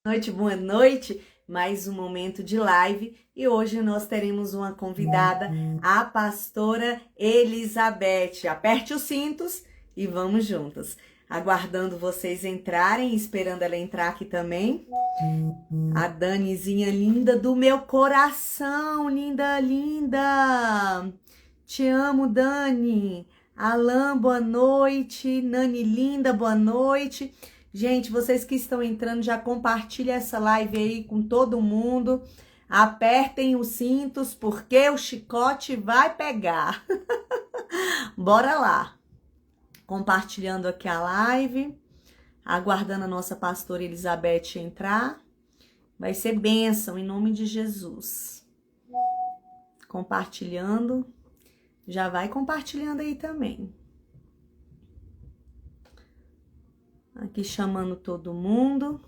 Noite, boa noite. Mais um momento de live e hoje nós teremos uma convidada, a pastora Elizabeth. Aperte os cintos e vamos juntas. Aguardando vocês entrarem, esperando ela entrar aqui também. A Danizinha linda do meu coração, linda, linda. Te amo, Dani. Alan, boa noite. Nani linda, boa noite. Gente, vocês que estão entrando, já compartilha essa live aí com todo mundo. Apertem os cintos, porque o chicote vai pegar. Bora lá. Compartilhando aqui a live. Aguardando a nossa pastora Elizabeth entrar. Vai ser bênção, em nome de Jesus. Compartilhando. Já vai compartilhando aí também. Aqui chamando todo mundo.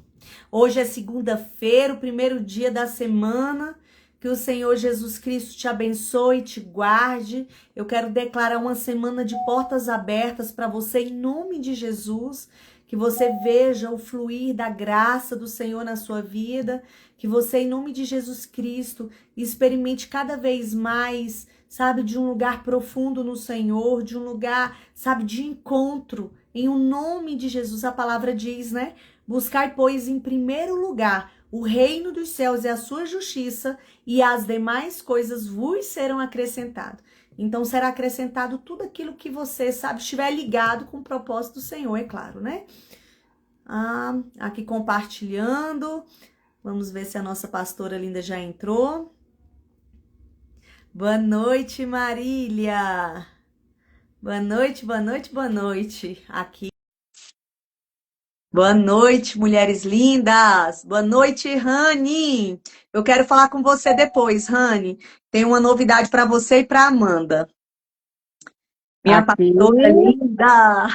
Hoje é segunda-feira, o primeiro dia da semana. Que o Senhor Jesus Cristo te abençoe e te guarde. Eu quero declarar uma semana de portas abertas para você em nome de Jesus. Que você veja o fluir da graça do Senhor na sua vida. Que você, em nome de Jesus Cristo, experimente cada vez mais, sabe, de um lugar profundo no Senhor, de um lugar, sabe, de encontro. Em o nome de Jesus, a palavra diz, né? Buscai, pois, em primeiro lugar o reino dos céus e a sua justiça, e as demais coisas vos serão acrescentadas. Então, será acrescentado tudo aquilo que você, sabe, estiver ligado com o propósito do Senhor, é claro, né? Aqui compartilhando. Vamos ver se a nossa pastora linda já entrou. Boa noite, Marília. Boa noite, boa noite, boa noite. Aqui. Boa noite, mulheres lindas. Boa noite, Rani. Eu quero falar com você depois, Rani. Tem uma novidade para você e para Amanda. Minha Aqui. pastora linda.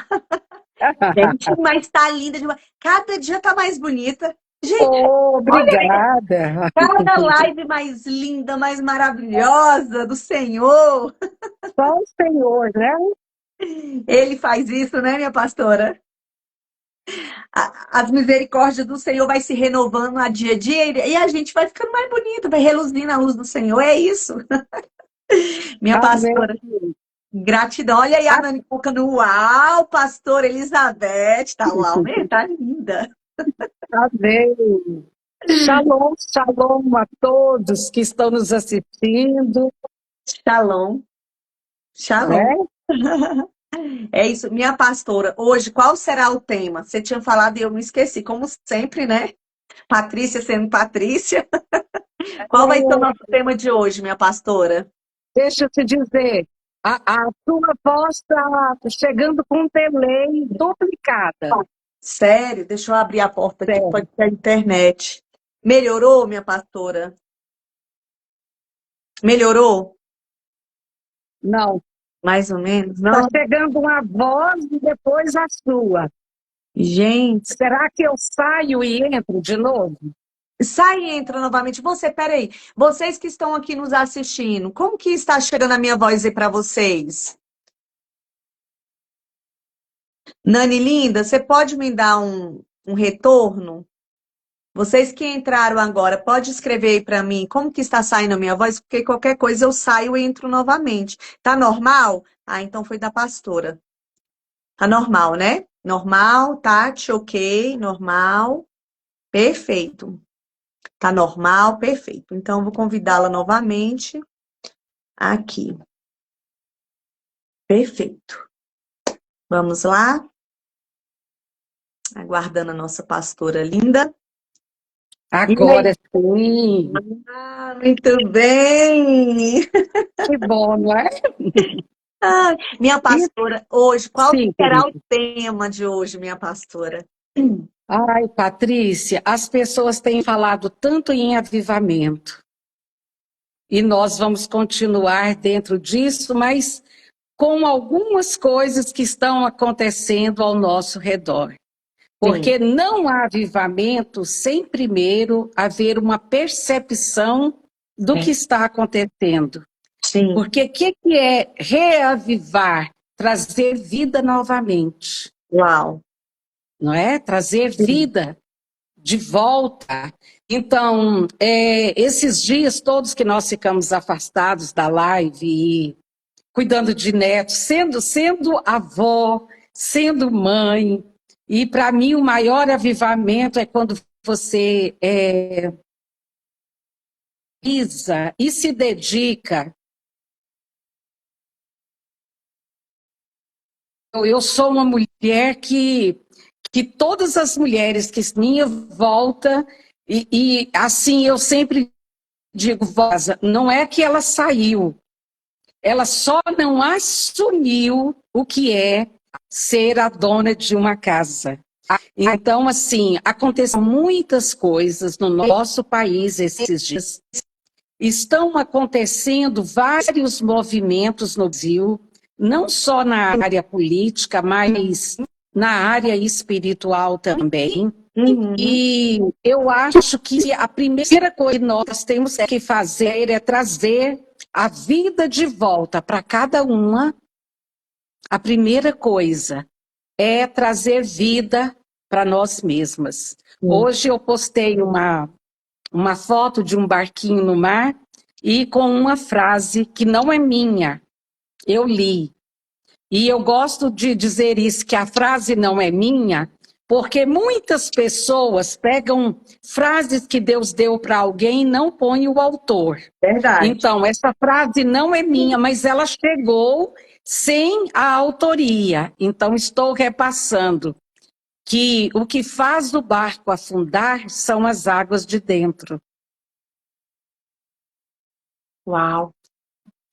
Gente, mas tá linda demais. Cada dia tá mais bonita. Gente, Oh, olha, obrigada. cada live mais linda, mais maravilhosa do Senhor. Só o Senhor, né? Ele faz isso, né, minha pastora? As misericórdias do Senhor vai se renovando a dia a dia e a gente vai ficando mais bonita, vai reluzindo a luz do Senhor. É isso. Minha Amém. pastora, gratidão. Olha aí a Nani colocando, uau, pastora Elizabeth, tá uau, né? Tá linda. Amém. Shalom, shalom a todos que estão nos assistindo, Shalom, shalom. né? É isso, minha pastora. Hoje, qual será o tema? Você tinha falado e eu me esqueci, como sempre, né? Patrícia sendo Patrícia. Qual vai ser o nosso tema de hoje, minha pastora? Deixa eu te dizer, a tua voz está chegando com um delay duplicada. Sério, deixa eu abrir a porta aqui, Sério. pode ser a internet. Melhorou, minha pastora? Melhorou? Não, Mais ou menos? está Não? chegando uma voz e depois a sua. Gente, Será que eu saio e entro de novo? sai e entra novamente. Peraí, vocês que estão aqui nos assistindo, como que está chegando a minha voz aí para vocês? Nani linda, você pode me dar um retorno? Vocês que entraram agora, pode escrever aí para mim como que está saindo a minha voz, porque qualquer coisa eu saio e entro novamente. Tá normal? Ah, então foi da pastora. Tá normal, né? Normal, Tati, ok, normal. Perfeito. Tá normal, perfeito. Então, eu vou convidá-la novamente aqui. Perfeito. Vamos lá. Aguardando a nossa pastora linda. E Agora aí? sim. Muito bem. Que bom, não é? Minha E, pastora, hoje, qual que sim, será o querida. tema de hoje, minha pastora? Ai, Patrícia, as pessoas têm falado tanto em avivamento. E nós vamos continuar dentro disso, mas com algumas coisas que estão acontecendo ao nosso redor. Sim, Porque não há avivamento sem primeiro haver uma percepção do que é. está acontecendo. Sim. Porque o que é reavivar? Trazer vida novamente, Uau. não é? Trazer Sim. vida. de volta. Então, esses dias todos que nós ficamos afastados da live e cuidando de netos, sendo avó, sendo mãe, e para mim o maior avivamento é quando você pisa e se dedica. Eu sou uma mulher que todas as mulheres que minha volta, e assim eu sempre digo, Vosa, não é que ela saiu, ela só não assumiu o que é ser a dona de uma casa. Então, assim, aconteceram muitas coisas no nosso país esses dias. Estão acontecendo vários movimentos no Brasil, não só na área política, mas na área espiritual também. Uhum. E eu acho que a primeira coisa que nós temos que fazer é trazer a vida de volta para cada uma. A primeira coisa é trazer vida para nós mesmas. Hoje eu postei uma foto de um barquinho no mar e com uma frase que não é minha, eu li. E eu gosto de dizer isso, que a frase não é minha, porque muitas pessoas pegam frases que Deus deu para alguém e não põem o autor. Verdade. Então, essa frase não é minha, mas ela chegou sem a autoria. Então, estou repassando que o que faz o barco afundar são as águas de dentro. Uau.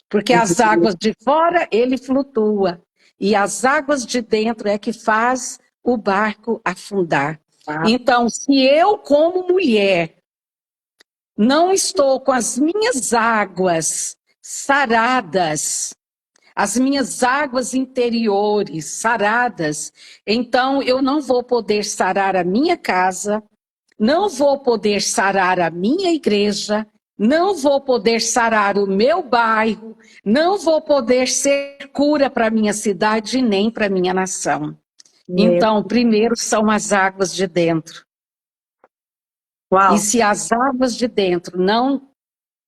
Porque as águas de fora, ele flutua. E as águas de dentro é que faz o barco afundar. Então, se eu, como mulher, não estou com as minhas águas saradas, as minhas águas interiores saradas, então eu não vou poder sarar a minha casa, não vou poder sarar a minha igreja, não vou poder sarar o meu bairro, não vou poder ser cura para a minha cidade nem para a minha nação. Então, primeiro são as águas de dentro. Uau. E se as águas de dentro não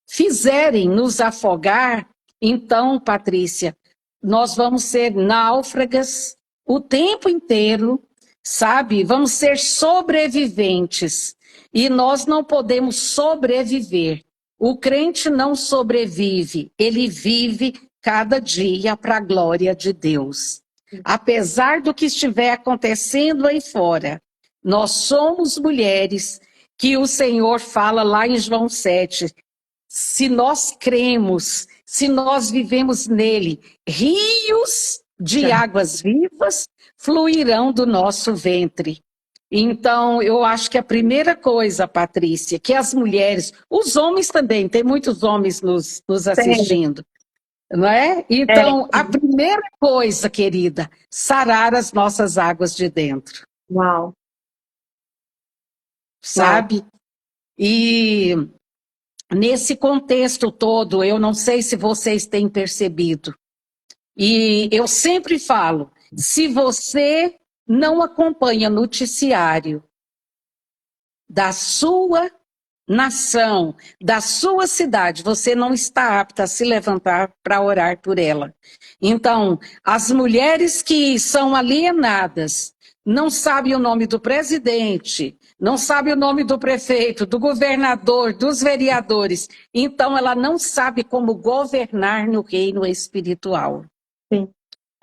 fizerem nos afogar, então, Patrícia, nós vamos ser náufragas o tempo inteiro, sabe? Vamos ser sobreviventes. E nós não podemos sobreviver. O crente não sobrevive, ele vive cada dia para a glória de Deus. Apesar do que estiver acontecendo aí fora, nós somos mulheres que o Senhor fala lá em João 7. Se nós cremos, se nós vivemos nele, rios de águas vivas fluirão do nosso ventre. Então, eu acho que a primeira coisa, Patrícia, que as mulheres, os homens também, tem muitos homens nos assistindo, não é? Então, a primeira coisa, querida, sarar as nossas águas de dentro. Uau. Sabe? E nesse contexto todo, eu não sei se vocês têm percebido, e eu sempre falo, se você não acompanha noticiário da sua nação, da sua cidade, você não está apta a se levantar para orar por ela. Então, as mulheres que são alienadas, não sabem o nome do presidente, não sabem o nome do prefeito, do governador, dos vereadores, então ela não sabe como governar no reino espiritual. Sim.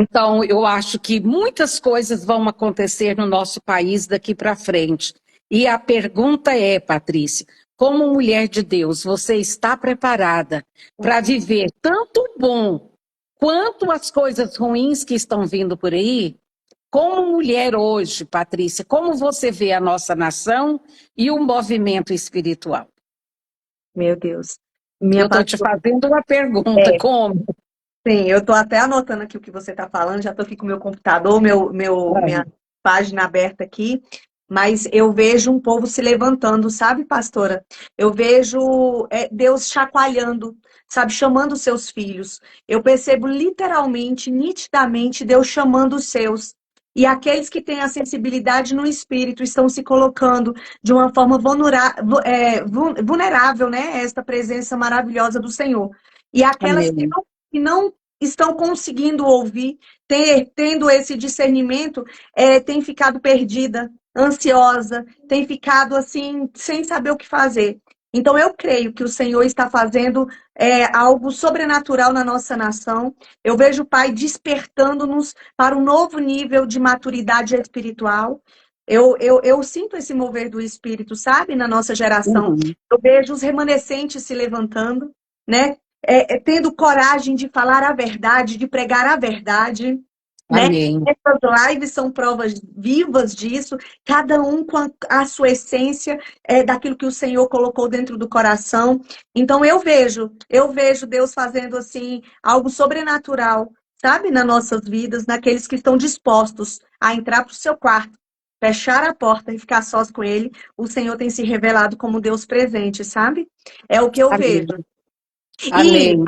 Então, eu acho que muitas coisas vão acontecer no nosso país daqui para frente. E a pergunta é, Patrícia, como mulher de Deus, você está preparada para viver tanto o bom quanto as coisas ruins que estão vindo por aí? Como mulher hoje, Patrícia, como você vê a nossa nação e o movimento espiritual? Meu Deus. Eu estou te fazendo uma pergunta, como? Sim, eu estou até anotando aqui o que você está falando, já estou aqui com o meu computador, minha página aberta aqui, mas eu vejo um povo se levantando, sabe, pastora? Eu vejo Deus chacoalhando, sabe, chamando os seus filhos. Eu percebo literalmente, nitidamente, Deus chamando os seus. E aqueles que têm a sensibilidade no espírito estão se colocando de uma forma vulnerável, né, a esta presença maravilhosa do Senhor. E aquelas Amém. que não estão conseguindo ouvir, tendo esse discernimento, tem ficado perdida, ansiosa, tem ficado assim, sem saber o que fazer. Então, eu creio que o Senhor está fazendo algo sobrenatural na nossa nação. Eu vejo o Pai despertando-nos para um novo nível de maturidade espiritual. Eu sinto esse mover do Espírito, sabe, na nossa geração. Uhum. Eu vejo os remanescentes se levantando, né? Tendo coragem de falar a verdade, de pregar a verdade, né? Amém. Essas lives são provas vivas disso, cada um com a sua essência, daquilo que o Senhor colocou dentro do coração. Então eu vejo Deus fazendo assim algo sobrenatural, sabe, nas nossas vidas, naqueles que estão dispostos a entrar para o seu quarto, fechar a porta e ficar sós com Ele. O Senhor tem se revelado como Deus presente, sabe? É o que eu Amém. vejo. E Amém.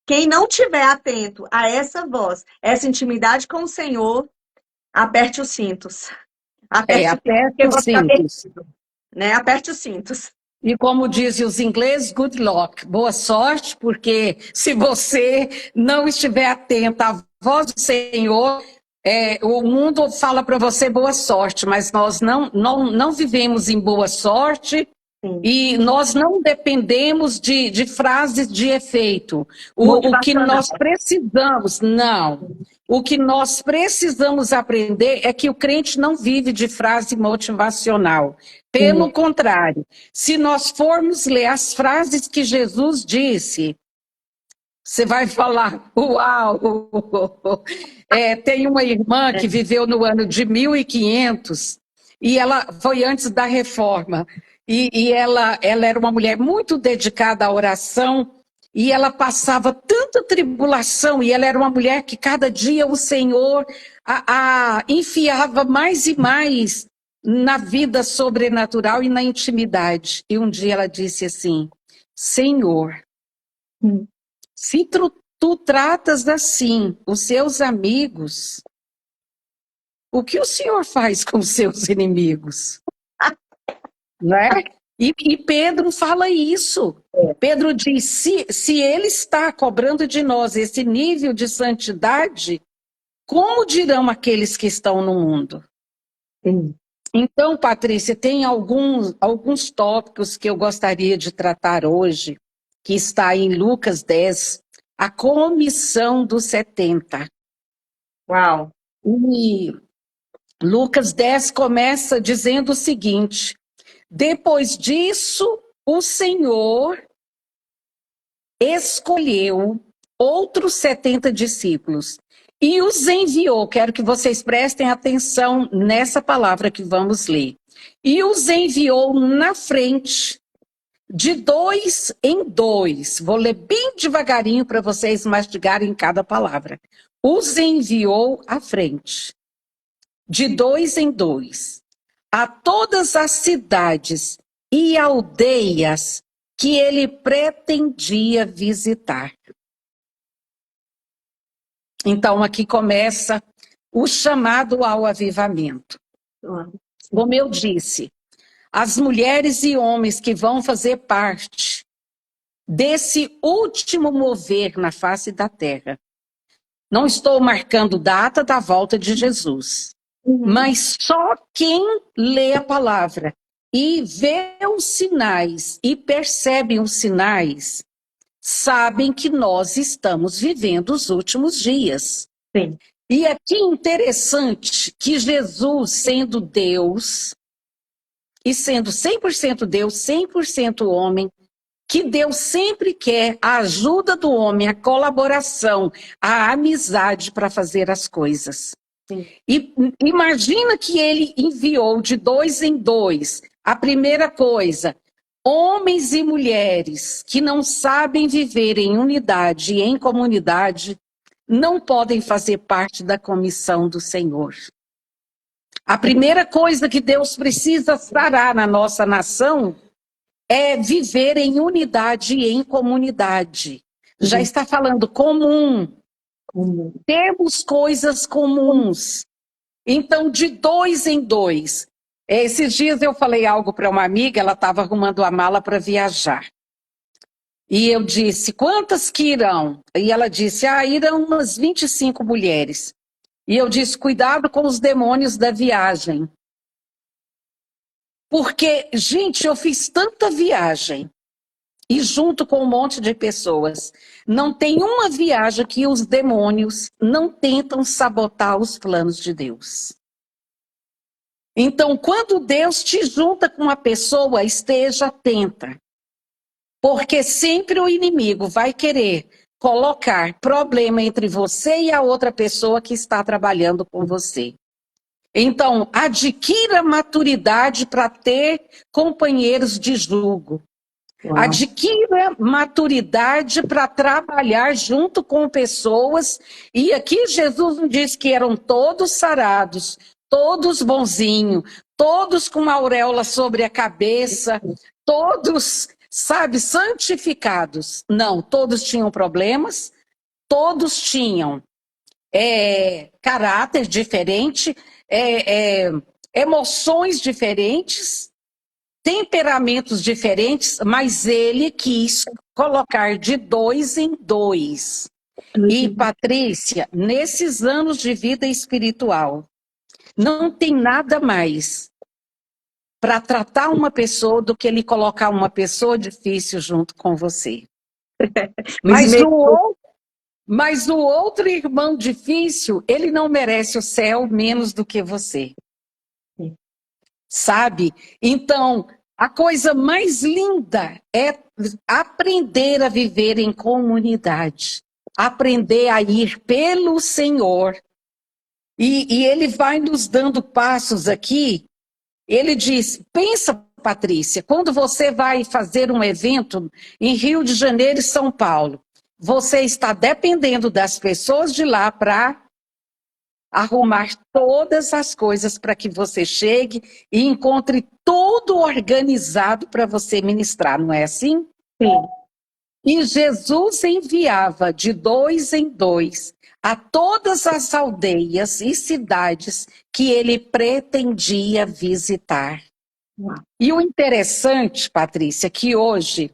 quem não tiver atento a essa voz, essa intimidade com o Senhor, aperte os cintos. Aperte os cintos, Aperte porque os você está cintos. perdido, né? Aperte os cintos. E como dizem os ingleses, good luck, boa sorte, porque se você não estiver atento à voz do Senhor, o mundo fala para você boa sorte, mas nós não vivemos em boa sorte. Sim. E nós não dependemos de frases de efeito. O que Motivacional. nós precisamos, não. O que nós precisamos aprender é que o crente não vive de frase motivacional. Pelo contrário, se nós formos ler as frases que Jesus disse, você vai falar, uau! Tem uma irmã que viveu no ano de 1500 e ela foi antes da reforma. E ela era uma mulher muito dedicada à oração e ela passava tanta tribulação e ela era uma mulher que cada dia o Senhor a enfiava mais e mais na vida sobrenatural e na intimidade. E um dia ela disse assim, Senhor, se tu tratas assim os seus amigos, o que o Senhor faz com os seus inimigos? Né? E Pedro fala isso. Pedro diz, se ele está cobrando de nós esse nível de santidade, como dirão aqueles que estão no mundo? Sim. Então, Patrícia, tem alguns tópicos que eu gostaria de tratar hoje, que está em Lucas 10, a comissão dos 70. Uau. E Lucas 10 começa dizendo o seguinte, depois disso, o Senhor escolheu outros 70 discípulos e os enviou. Quero que vocês prestem atenção nessa palavra que vamos ler. E os enviou na frente, de 2 em 2. Vou ler bem devagarinho para vocês mastigarem cada palavra. Os enviou à frente, de 2 em 2, a todas as cidades e aldeias que ele pretendia visitar. Então, aqui começa o chamado ao avivamento. Como eu disse, as mulheres e homens que vão fazer parte desse último mover na face da terra. Não estou marcando data da volta de Jesus, mas só quem lê a palavra e vê os sinais e percebe os sinais, sabem que nós estamos vivendo os últimos dias. Sim. E aqui é interessante que Jesus, sendo Deus, e sendo 100% Deus, 100% homem, que Deus sempre quer a ajuda do homem, a colaboração, a amizade para fazer as coisas. Sim. E imagina que ele enviou de 2 em 2. A primeira coisa, homens e mulheres que não sabem viver em unidade e em comunidade, não podem fazer parte da comissão do Senhor. A primeira coisa que Deus precisa sarar na nossa nação é viver em unidade e em comunidade. Já está falando comum. Temos coisas comuns. Então, de 2 em 2. Esses dias eu falei algo para uma amiga, ela estava arrumando a mala para viajar. E eu disse, quantas que irão? E ela disse, irão umas 25 mulheres. E eu disse, cuidado com os demônios da viagem. Porque, gente, eu fiz tanta viagem. E junto com um monte de pessoas. Não tem uma viagem que os demônios não tentam sabotar os planos de Deus. Então, quando Deus te junta com uma pessoa, esteja atenta. Porque sempre o inimigo vai querer colocar problema entre você e a outra pessoa que está trabalhando com você. Então, adquira maturidade para ter companheiros de julgo. Uau. Adquira maturidade para trabalhar junto com pessoas. E aqui Jesus não diz que eram todos sarados, todos bonzinhos, todos com uma auréola sobre a cabeça, todos, sabe, santificados. Não, todos tinham problemas, todos tinham caráter diferente, emoções diferentes, temperamentos diferentes, mas ele quis colocar de 2 em 2. E, Patrícia, nesses anos de vida espiritual, não tem nada mais para tratar uma pessoa do que ele colocar uma pessoa difícil junto com você. Mas o outro irmão difícil, ele não merece o céu menos do que você. Sabe? Então, a coisa mais linda é aprender a viver em comunidade. Aprender a ir pelo Senhor. E ele vai nos dando passos aqui. Ele diz, pensa, Patrícia, quando você vai fazer um evento em Rio de Janeiro e São Paulo, você está dependendo das pessoas de lá para arrumar todas as coisas para que você chegue e encontre tudo organizado para você ministrar, não é assim? Sim. E Jesus enviava de 2 em 2 a todas as aldeias e cidades que ele pretendia visitar. E o interessante, Patrícia, que hoje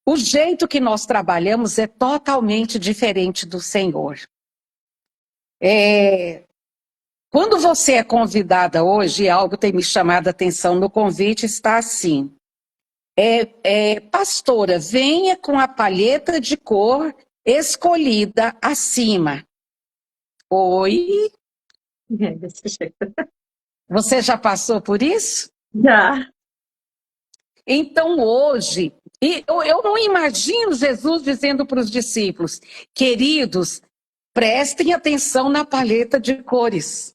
o jeito que nós trabalhamos é totalmente diferente do Senhor. Quando você é convidada hoje, algo tem me chamado a atenção no convite, está assim. Pastora, venha com a palheta de cor escolhida acima. Oi? Desse jeito. Você já passou por isso? Já. Então hoje, eu não imagino Jesus dizendo para os discípulos, queridos, prestem atenção na paleta de cores.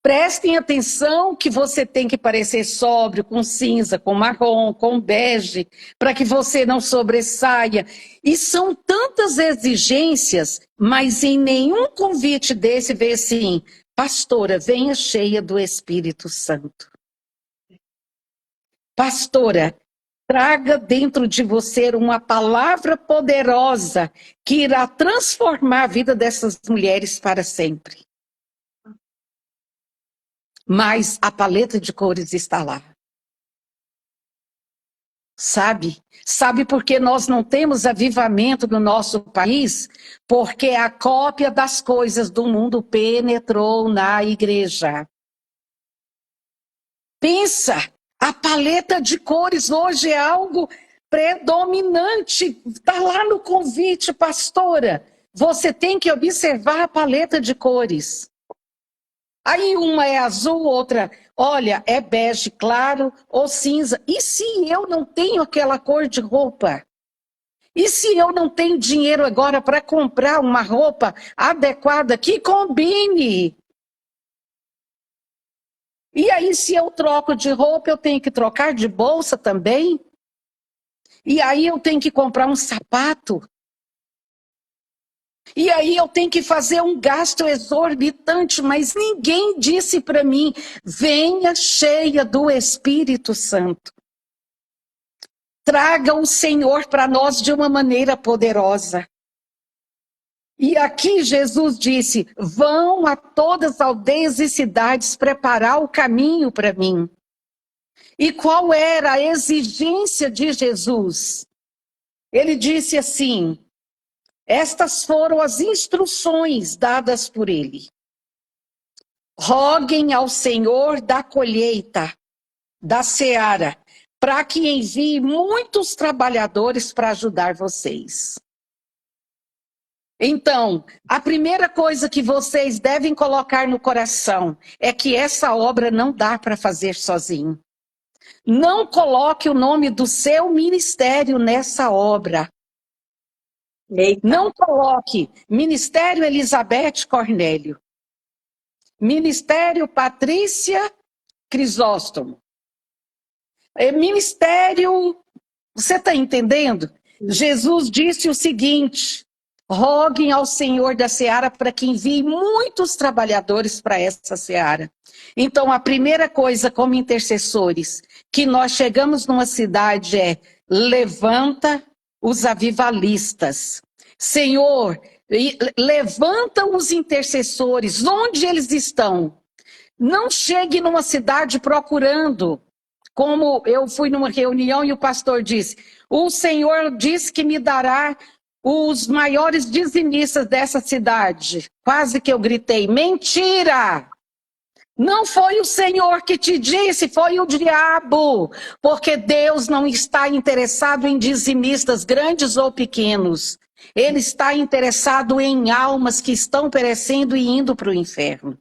Prestem atenção que você tem que parecer sóbrio, com cinza, com marrom, com bege, para que você não sobressaia. E são tantas exigências, mas em nenhum convite desse vê assim, pastora, venha cheia do Espírito Santo. Pastora, traga dentro de você uma palavra poderosa que irá transformar a vida dessas mulheres para sempre. Mas a paleta de cores está lá. Sabe? Sabe por que nós não temos avivamento no nosso país? Porque a cópia das coisas do mundo penetrou na igreja. Pensa, a paleta de cores hoje é algo predominante. Está lá no convite, pastora. Você tem que observar a paleta de cores. Aí uma é azul, outra, olha, é bege claro ou cinza. E se eu não tenho aquela cor de roupa? E se eu não tenho dinheiro agora para comprar uma roupa adequada que combine? E aí se eu troco de roupa, eu tenho que trocar de bolsa também? E aí eu tenho que comprar um sapato? E aí eu tenho que fazer um gasto exorbitante, mas ninguém disse para mim, venha cheia do Espírito Santo. Traga o Senhor para nós de uma maneira poderosa. E aqui Jesus disse: vão a todas as aldeias e cidades preparar o caminho para mim. E qual era a exigência de Jesus? Ele disse assim: estas foram as instruções dadas por ele. Roguem ao Senhor da colheita, da seara, para que envie muitos trabalhadores para ajudar vocês. Então, a primeira coisa que vocês devem colocar no coração é que essa obra não dá para fazer sozinho. Não coloque o nome do seu ministério nessa obra. Eita. Não coloque Ministério Elizabeth Cornélio, Ministério Patrícia Crisóstomo, Ministério... Você está entendendo? Jesus disse o seguinte: roguem ao Senhor da seara para que envie muitos trabalhadores para essa seara. Então, a primeira coisa como intercessores, que nós chegamos numa cidade é: levanta os avivalistas. Senhor, levanta os intercessores, onde eles estão? Não chegue numa cidade procurando. Como eu fui numa reunião e o pastor disse: o Senhor disse que me dará os maiores dizimistas dessa cidade. Quase que eu gritei: mentira! Não foi o Senhor que te disse, foi o diabo. Porque Deus não está interessado em dizimistas grandes ou pequenos. Ele está interessado em almas que estão perecendo e indo para o inferno.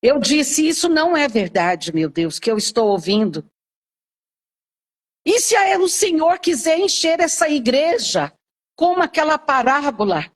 Eu disse: isso não é verdade, meu Deus, que eu estou ouvindo. E se o Senhor quiser encher essa igreja como aquela parábola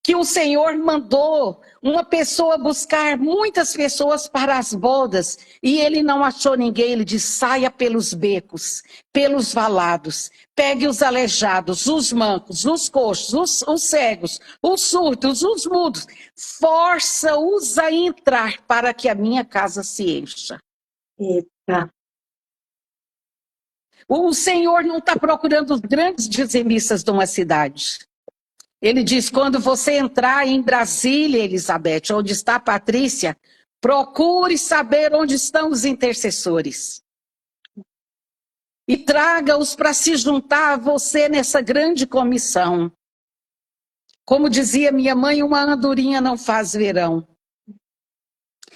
que o Senhor mandou uma pessoa buscar muitas pessoas para as bodas e ele não achou ninguém, ele disse: saia pelos becos, pelos valados, pegue os aleijados, os mancos, os coxos, os cegos, os surdos, os mudos, força-os a entrar para que a minha casa se encha. Eita. O Senhor não está procurando os grandes dizimistas de uma cidade. Ele diz: quando você entrar em Brasília, Elizabeth, onde está a Patrícia, procure saber onde estão os intercessores. E traga-os para se juntar a você nessa grande comissão. Como dizia minha mãe, uma andorinha não faz verão.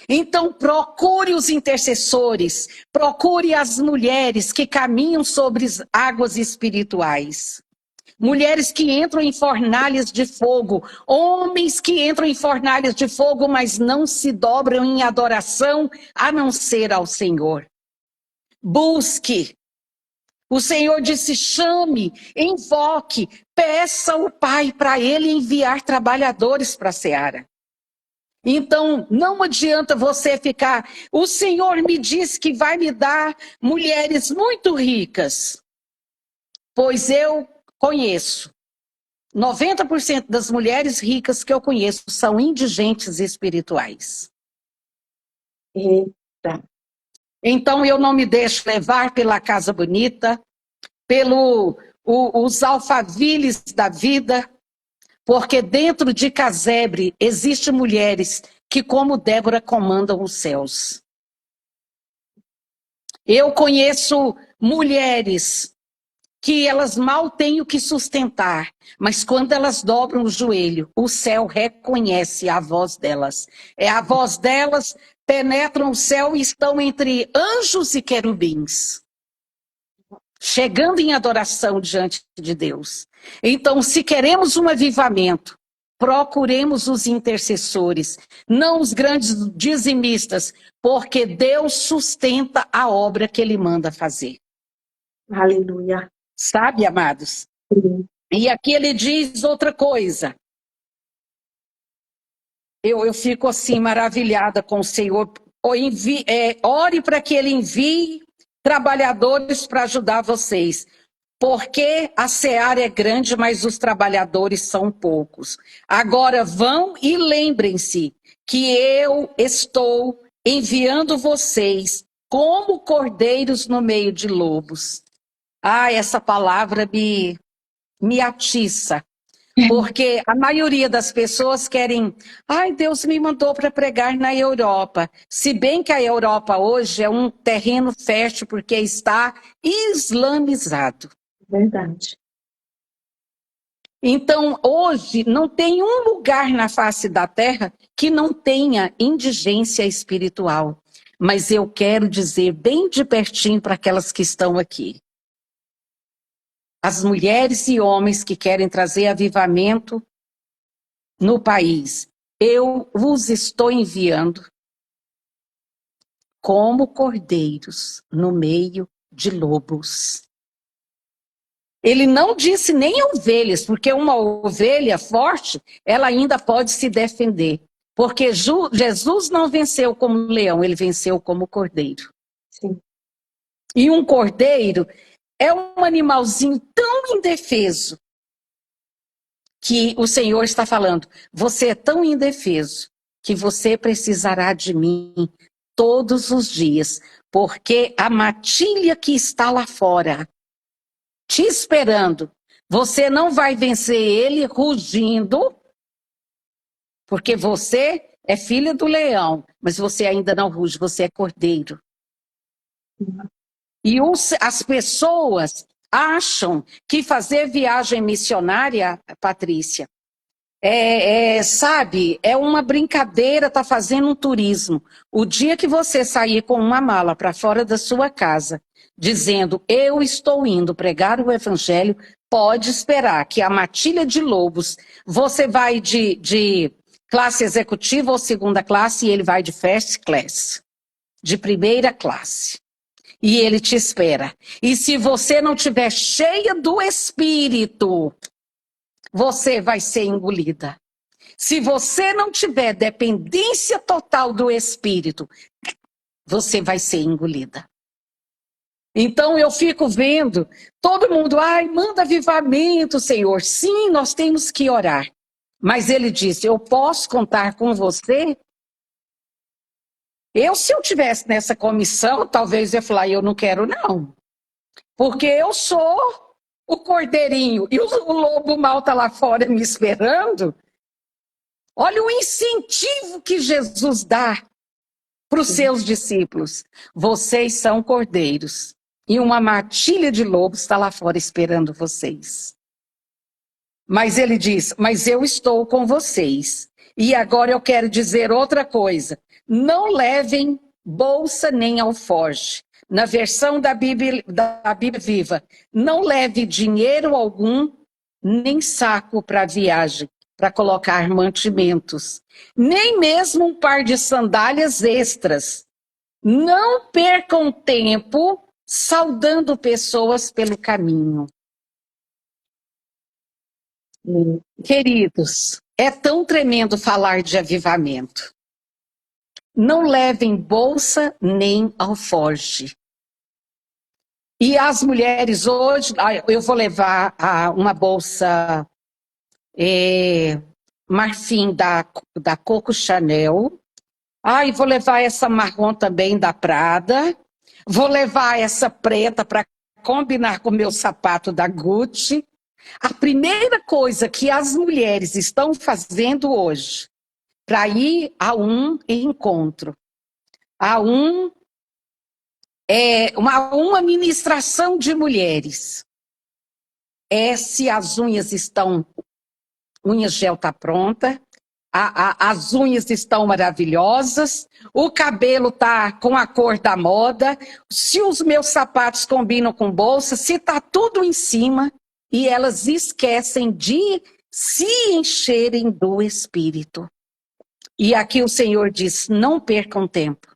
Então procure os intercessores, procure as mulheres que caminham sobre as águas espirituais. Mulheres que entram em fornalhas de fogo, homens que entram em fornalhas de fogo, mas não se dobram em adoração a não ser ao Senhor. Busque. O Senhor disse: chame, invoque, peça ao Pai para Ele enviar trabalhadores para a seara. Então, não adianta você ficar: o Senhor me disse que vai me dar mulheres muito ricas. Pois eu conheço. 90% das mulheres ricas que eu conheço são indigentes espirituais. Eita. Então eu não me deixo levar pela casa bonita, os alfaviles da vida, porque dentro de casebre existem mulheres que, como Débora, comandam os céus. Eu conheço mulheres que elas mal têm o que sustentar, mas quando elas dobram o joelho, o céu reconhece a voz delas. A voz delas penetram o céu e estão entre anjos e querubins, chegando em adoração diante de Deus. Então, se queremos um avivamento, procuremos os intercessores, não os grandes dizimistas, porque Deus sustenta a obra que Ele manda fazer. Aleluia. Sabe, amados? Sim. E aqui ele diz outra coisa. Eu fico assim maravilhada com o Senhor. Ore para que Ele envie trabalhadores para ajudar vocês. Porque a seara é grande, mas os trabalhadores são poucos. Agora vão e lembrem-se que eu estou enviando vocês como cordeiros no meio de lobos. Ah, essa palavra me atiça. Porque a maioria das pessoas querem, ai, Deus me mandou para pregar na Europa. Se bem que a Europa hoje é um terreno fértil porque está islamizado. Verdade. Então, hoje, não tem um lugar na face da terra que não tenha indigência espiritual. Mas eu quero dizer bem de pertinho para aquelas que estão aqui. As mulheres e homens que querem trazer avivamento no país, eu os estou enviando como cordeiros no meio de lobos. Ele não disse nem ovelhas, porque uma ovelha forte, ela ainda pode se defender. Porque Jesus não venceu como leão, ele venceu como cordeiro. Sim. E um cordeiro é um animalzinho tão indefeso que o Senhor está falando, você é tão indefeso que você precisará de mim todos os dias, porque a matilha que está lá fora, te esperando, você não vai vencer ele rugindo, porque você é filha do leão, mas você ainda não ruge, você é cordeiro. E as pessoas acham que fazer viagem missionária, Patrícia, sabe, é uma brincadeira, tá fazendo um turismo. O dia que você sair com uma mala para fora da sua casa, dizendo, eu estou indo pregar o evangelho, pode esperar que a matilha de lobos, você vai de classe executiva ou segunda classe e ele vai de first class, de primeira classe. E ele te espera. E se você não estiver cheia do Espírito, você vai ser engolida. Se você não tiver dependência total do Espírito, você vai ser engolida. Então eu fico vendo todo mundo, ai, manda avivamento, Senhor. Sim, nós temos que orar. Mas ele disse, eu posso contar com você? Se eu tivesse nessa comissão, talvez eu ia falar, eu não quero não. Porque eu sou o cordeirinho e o lobo mau está lá fora me esperando. Olha o incentivo que Jesus dá para os seus discípulos. Vocês são cordeiros e uma matilha de lobos está lá fora esperando vocês. Mas ele diz, mas eu estou com vocês. E agora eu quero dizer outra coisa. Não levem bolsa nem alforje. Na versão da Bíblia Viva, não leve dinheiro algum, nem saco para viagem, para colocar mantimentos. Nem mesmo um par de sandálias extras. Não percam tempo saudando pessoas pelo caminho. Queridos, é tão tremendo falar de avivamento. Não levem bolsa nem alforje. E as mulheres hoje, eu vou levar uma bolsa marfim da Coco Chanel. Vou levar essa marrom também da Prada. Vou levar essa preta para combinar com o meu sapato da Gucci. A primeira coisa que as mulheres estão fazendo hoje, para ir a um encontro, uma ministração de mulheres, se as unhas gel está pronta, as unhas estão maravilhosas, o cabelo está com a cor da moda, se os meus sapatos combinam com bolsa, se está tudo em cima, e elas esquecem de se encherem do Espírito. E aqui o Senhor diz, não percam tempo.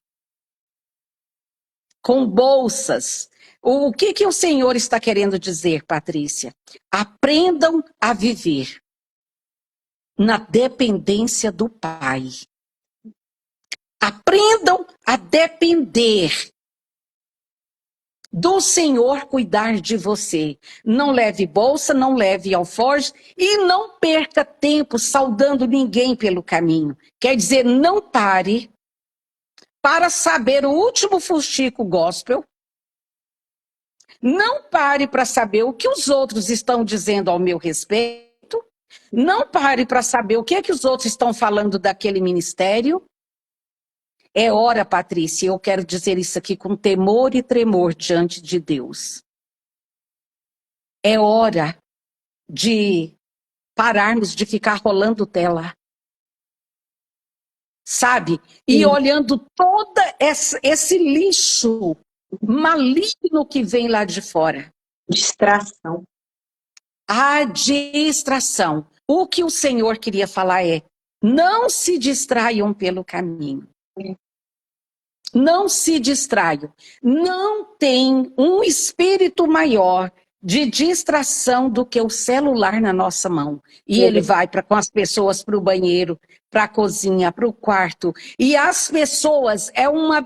Com bolsas. O que o Senhor está querendo dizer, Patrícia? Aprendam a viver na dependência do Pai. Aprendam a depender do Senhor cuidar de você. Não leve bolsa, não leve alforje e não perca tempo saudando ninguém pelo caminho. Quer dizer, não pare para saber o último fuxico gospel. Não pare para saber o que os outros estão dizendo ao meu respeito. Não pare para saber o que é que os outros estão falando daquele ministério. É hora, Patrícia, eu quero dizer isso aqui com temor e tremor diante de Deus. É hora de pararmos de ficar rolando tela. Sabe? E Sim. olhando todo esse lixo maligno que vem lá de fora. Distração. A distração. O que o Senhor queria falar é: não se distraiam pelo caminho. Não se distraiam. Não tem um espírito maior de distração do que o celular na nossa mão. E ele vai com as pessoas para o banheiro, para a cozinha, para o quarto. E as pessoas, é uma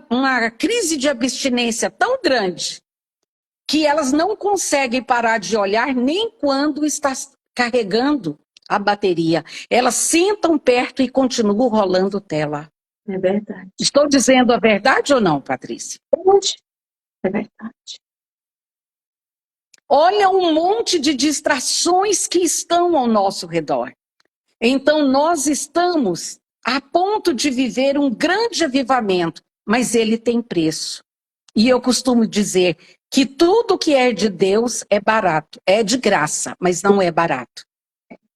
crise de abstinência tão grande que elas não conseguem parar de olhar nem quando está carregando a bateria. Elas sentam perto e continuam rolando tela. É verdade. Estou dizendo a verdade ou não, Patrícia? É verdade. Olha um monte de distrações que estão ao nosso redor. Então nós estamos a ponto de viver um grande avivamento, mas ele tem preço. E eu costumo dizer que tudo que é de Deus é barato, é de graça, mas não é barato.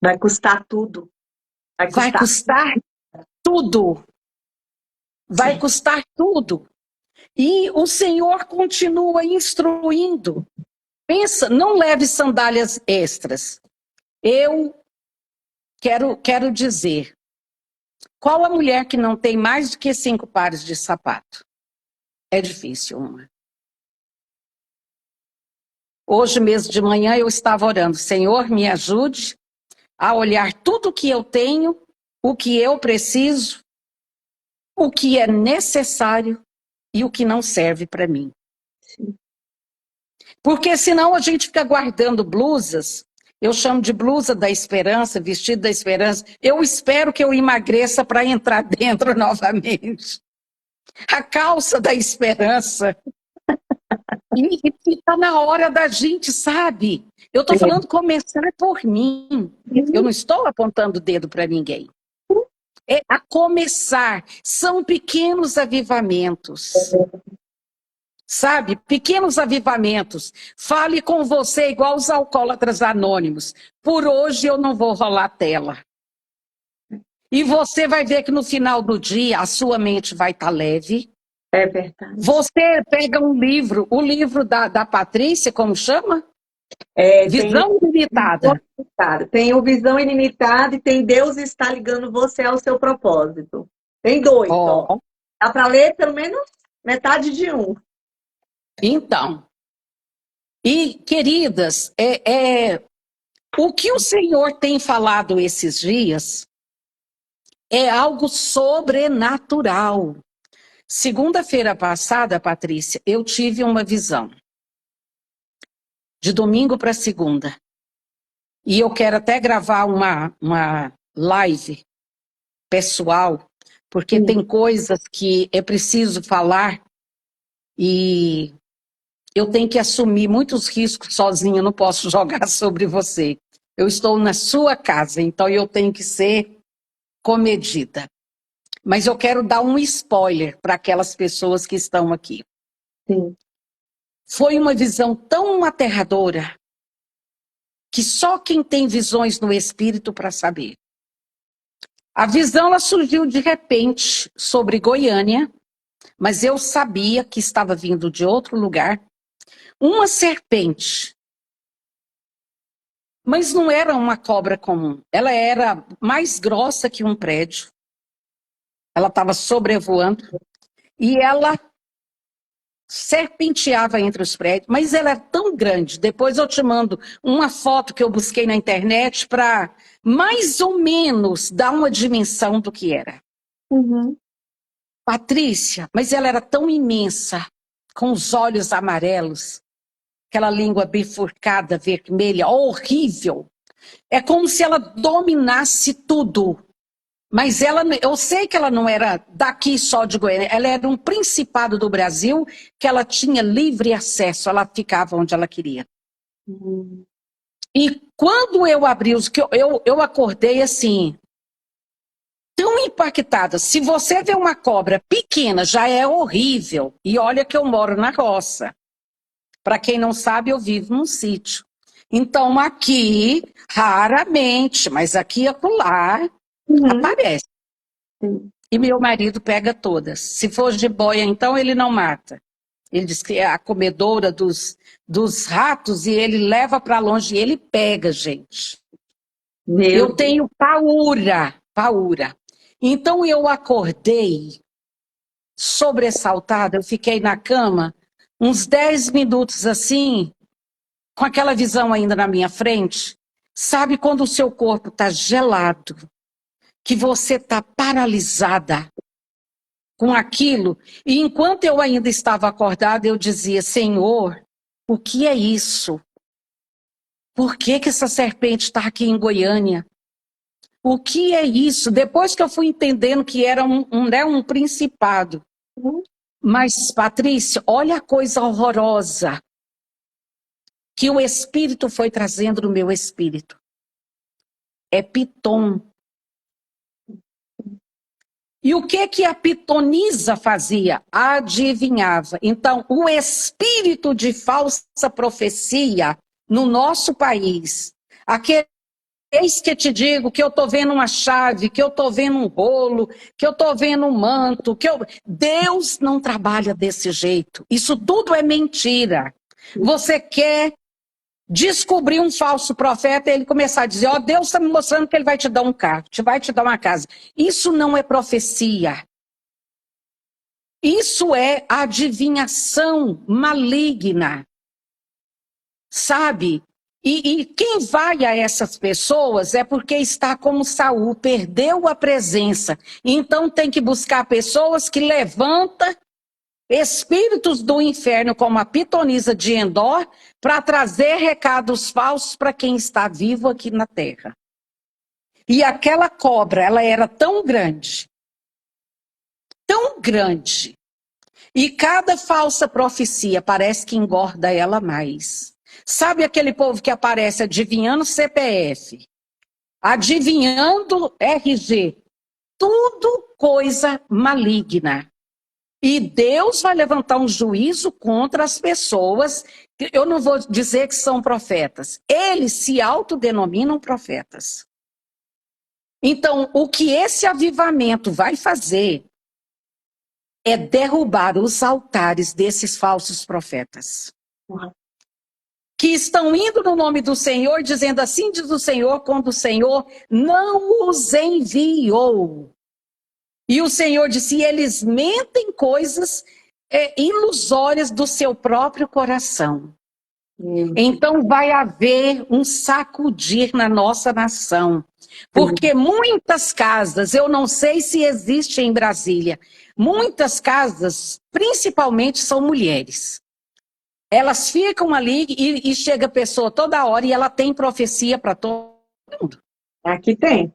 Vai custar tudo. Vai custar tudo. Vai Sim. custar tudo. E o Senhor continua instruindo. Pensa, não leve sandálias extras. Eu quero dizer, qual a mulher que não tem mais do que 5 pares de sapato? É difícil, uma. Hoje mesmo de manhã eu estava orando, Senhor, me ajude a olhar tudo o que eu tenho, o que eu preciso, o que é necessário e o que não serve para mim. Sim. Porque senão a gente fica guardando blusas, eu chamo de blusa da esperança, vestido da esperança, eu espero que eu emagreça para entrar dentro novamente. A calça da esperança. E está na hora da gente, sabe? Eu estou falando começar por mim. Eu não estou apontando o dedo para ninguém. É a começar. São pequenos avivamentos. Sabe? Pequenos avivamentos. Fale com você igual os alcoólatras anônimos. Por hoje eu não vou rolar tela. E você vai ver que no final do dia a sua mente vai estar leve. É verdade. Você pega um livro, o livro da Patrícia, como chama? Visão Ilimitada. Tem o Visão Ilimitada e tem Deus está ligando você ao seu propósito. Tem 2, ó. Dá para ler pelo menos metade de um. Então, e queridas, o que o Senhor tem falado esses dias é algo sobrenatural. Segunda-feira passada, Patrícia, eu tive uma visão. De domingo para segunda. E eu quero até gravar uma live pessoal, porque tem coisas que é preciso falar e eu tenho que assumir muitos riscos sozinha, eu não posso jogar sobre você. Eu estou na sua casa, então eu tenho que ser comedida. Mas eu quero dar um spoiler para aquelas pessoas que estão aqui. Sim. Foi uma visão tão aterradora que só quem tem visões no espírito para saber. A visão ela surgiu de repente sobre Goiânia, mas eu sabia que estava vindo de outro lugar. Uma serpente. Mas não era uma cobra comum. Ela era mais grossa que um prédio. Ela estava sobrevoando. E ela serpenteava entre os prédios. Mas ela é tão grande. Depois eu te mando uma foto que eu busquei na internet para mais ou menos dar uma dimensão do que era. Patrícia, mas ela era tão imensa, com os olhos amarelos, aquela língua bifurcada, vermelha, horrível. É como se ela dominasse tudo. Mas eu sei que ela não era daqui só de Goiânia, ela era um principado do Brasil, que ela tinha livre acesso, ela ficava onde ela queria. E quando eu abri os... Eu acordei assim, tão impactada. Se você vê uma cobra pequena, já é horrível. E olha que eu moro na roça. Para quem não sabe, eu vivo num sítio. Então, aqui, raramente, mas aqui e acolá, aparece. E meu marido pega todas. Se for jiboia, então, ele não mata. Ele diz que é a comedora dos ratos e ele leva para longe e ele pega, gente. Eu tenho paura. Então, eu acordei sobressaltada, eu fiquei na cama uns 10 minutos assim, com aquela visão ainda na minha frente. Sabe quando o seu corpo está gelado, que você está paralisada com aquilo? E enquanto eu ainda estava acordada, eu dizia, Senhor, o que é isso? Por que essa serpente está aqui em Goiânia? O que é isso? Depois que eu fui entendendo que era um principado. Mas, Patrícia, olha a coisa horrorosa que o Espírito foi trazendo no meu espírito. É piton. E o que a pitonisa fazia? Adivinhava. Então, o espírito de falsa profecia no nosso país, eis que te digo que eu estou vendo uma chave, que eu estou vendo um rolo, que eu estou vendo um manto, Deus não trabalha desse jeito. Isso tudo é mentira. Você quer descobrir um falso profeta e ele começar a dizer, ó, Deus está me mostrando que ele vai te dar um carro, vai te dar uma casa. Isso não é profecia. Isso é adivinhação maligna. Sabe? E quem vai a essas pessoas é porque está como Saul, perdeu a presença. Então tem que buscar pessoas que levantam espíritos do inferno, como a pitonisa de Endor, para trazer recados falsos para quem está vivo aqui na terra. E aquela cobra, ela era tão grande, e cada falsa profecia parece que engorda ela mais. Sabe aquele povo que aparece adivinhando CPF, adivinhando RG, tudo coisa maligna. E Deus vai levantar um juízo contra as pessoas, eu não vou dizer que são profetas, eles se autodenominam profetas. Então, o que esse avivamento vai fazer é derrubar os altares desses falsos profetas. Que estão indo no nome do Senhor, dizendo assim diz o Senhor, quando o Senhor não os enviou. E o Senhor disse, eles mentem coisas ilusórias do seu próprio coração. Então vai haver um sacudir na nossa nação. Porque muitas casas, eu não sei se existe em Brasília, muitas casas, principalmente são mulheres. Elas ficam ali e chega a pessoa toda hora e ela tem profecia para todo mundo. Aqui tem.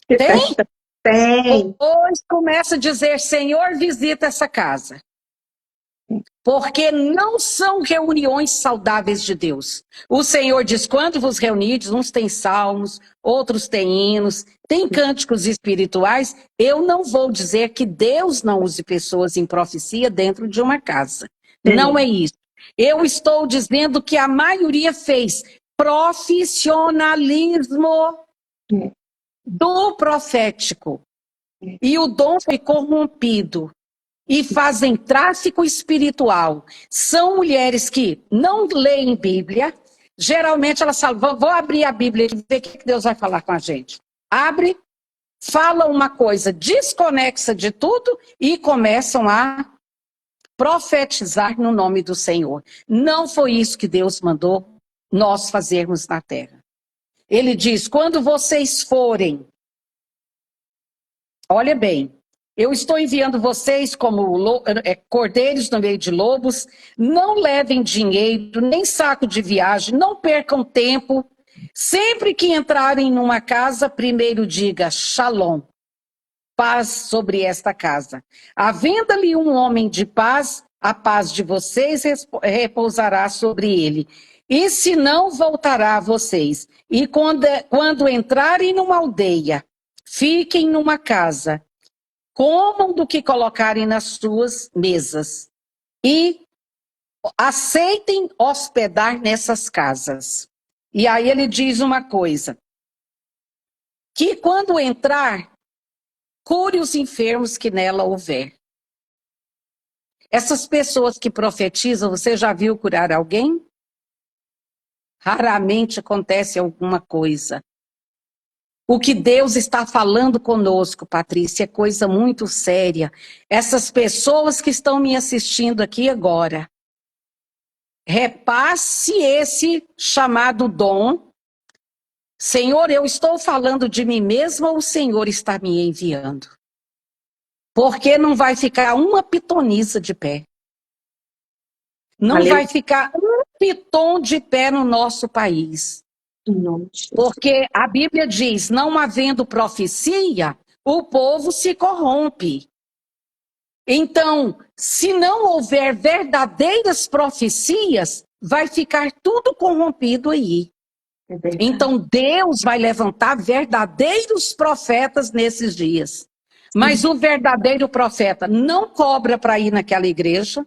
Tem? Tem. Depois começa a dizer, Senhor, visita essa casa. Porque não são reuniões saudáveis de Deus. O Senhor diz, quando vos reunirdes, uns têm salmos, outros têm hinos, têm cânticos espirituais. Eu não vou dizer que Deus não use pessoas em profecia dentro de uma casa. Sim. Não é isso. Eu estou dizendo que a maioria fez profissionalismo do profético. E o dom foi corrompido. E fazem tráfico espiritual. São mulheres que não leem Bíblia. Geralmente elas falam, vou abrir a Bíblia e ver o que Deus vai falar com a gente. Abre, fala uma coisa desconexa de tudo e começam a profetizar no nome do Senhor. Não foi isso que Deus mandou nós fazermos na terra. Ele diz, quando vocês forem, olha bem, eu estou enviando vocês como cordeiros no meio de lobos, não levem dinheiro, nem saco de viagem, não percam tempo. Sempre que entrarem numa casa, primeiro diga, Shalom, paz sobre esta casa. Havendo-lhe um homem de paz, a paz de vocês repousará sobre ele. E se não, voltará a vocês. E quando entrarem numa aldeia, fiquem numa casa, comam do que colocarem nas suas mesas. E aceitem hospedar nessas casas. E aí ele diz uma coisa, que quando entrar, cure os enfermos que nela houver. Essas pessoas que profetizam, você já viu curar alguém? Raramente acontece alguma coisa. O que Deus está falando conosco, Patrícia, é coisa muito séria. Essas pessoas que estão me assistindo aqui agora, repasse esse chamado dom. Senhor, eu estou falando de mim mesma ou o Senhor está me enviando? Porque não vai ficar uma pitonisa de pé. Não Valeu. vai ficar um piton de pé no nosso país. Porque a Bíblia diz, não havendo profecia, o povo se corrompe. Então, se não houver verdadeiras profecias, vai ficar tudo corrompido aí. Então, Deus vai levantar verdadeiros profetas nesses dias. Mas o verdadeiro profeta não cobra para ir naquela igreja.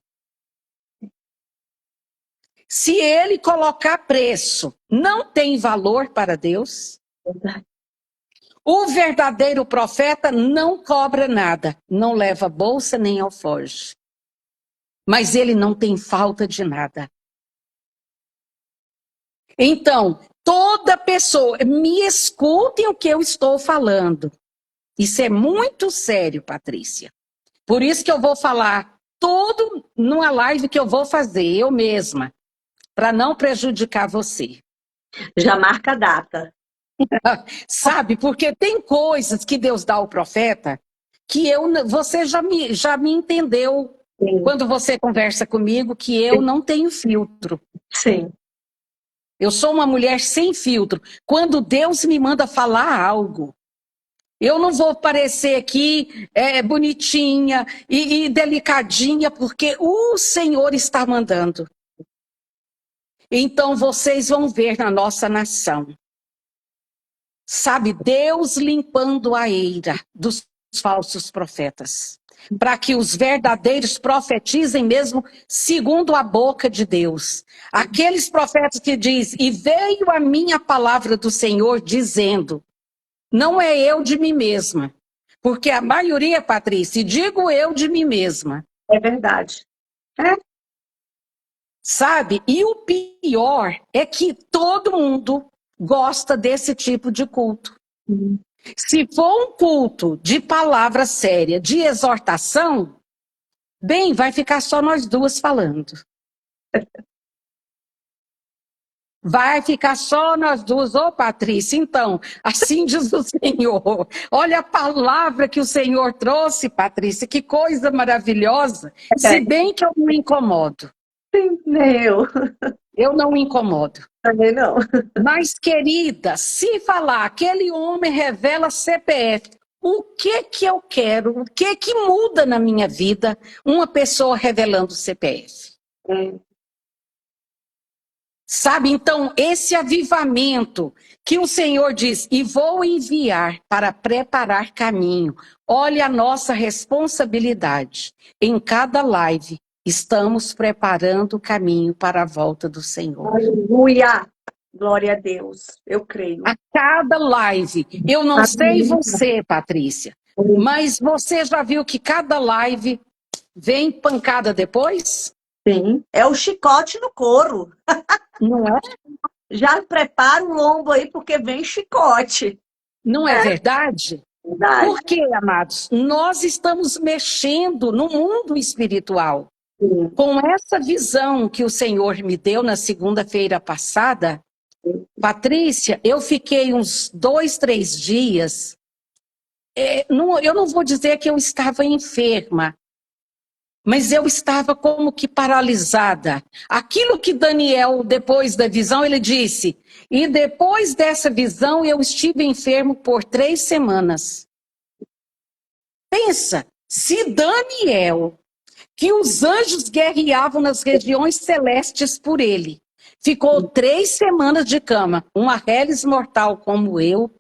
Se ele colocar preço, não tem valor para Deus. O verdadeiro profeta não cobra nada, não leva bolsa nem alforje. Mas ele não tem falta de nada. Então, toda pessoa, me escutem o que eu estou falando. Isso é muito sério, Patrícia. Por isso que eu vou falar tudo numa live que eu vou fazer, eu mesma, para não prejudicar você. Já marca a data. Sabe, porque tem coisas que Deus dá ao profeta que você já me entendeu. Sim. Quando você conversa comigo, que eu não tenho filtro. Sim. Eu sou uma mulher sem filtro. Quando Deus me manda falar algo, eu não vou parecer aqui bonitinha e delicadinha, porque o Senhor está mandando. Então vocês vão ver na nossa nação, sabe, Deus limpando a eira dos falsos profetas, para que os verdadeiros profetizem mesmo segundo a boca de Deus. Aqueles profetas que dizem, e veio a minha palavra do Senhor dizendo, não é eu de mim mesma, porque a maioria, Patrícia, digo eu de mim mesma. É verdade. Sabe? E o pior é que todo mundo gosta desse tipo de culto. Se for um culto de palavra séria, de exortação, bem, vai ficar só nós duas falando. Vai ficar só nós duas. Ô, Patrícia, então, assim diz o Senhor. Olha a palavra que o Senhor trouxe, Patrícia, que coisa maravilhosa. Se bem que eu não me incomodo. Sim, nem eu. Eu não me incomodo. Também não. Mas, querida, se falar, aquele homem revela CPF, o que eu quero? O que muda na minha vida uma pessoa revelando CPF? Sabe, então, esse avivamento que o Senhor diz, e vou enviar para preparar caminho. Olha a nossa responsabilidade. Em cada live, estamos preparando o caminho para a volta do Senhor. Aleluia! Glória a Deus, eu creio. A cada live, eu não sei você, Patrícia, mas você já viu que cada live vem pancada depois? Sim, é o chicote no couro. Não é? Já prepara o lombo aí, porque vem chicote. Não é verdade? Verdade. Por quê, amados? Nós estamos mexendo no mundo espiritual. Sim. Com essa visão que o Senhor me deu na segunda-feira passada, Patrícia, eu fiquei uns 2, 3 dias. Eu não vou dizer que eu estava enferma, mas eu estava como que paralisada. Aquilo que Daniel, depois da visão, ele disse, e depois dessa visão eu estive enfermo por 3 semanas. Pensa, se Daniel, que os anjos guerreavam nas regiões celestes por ele, Ficou 3 semanas de cama. Uma reles mortal como eu,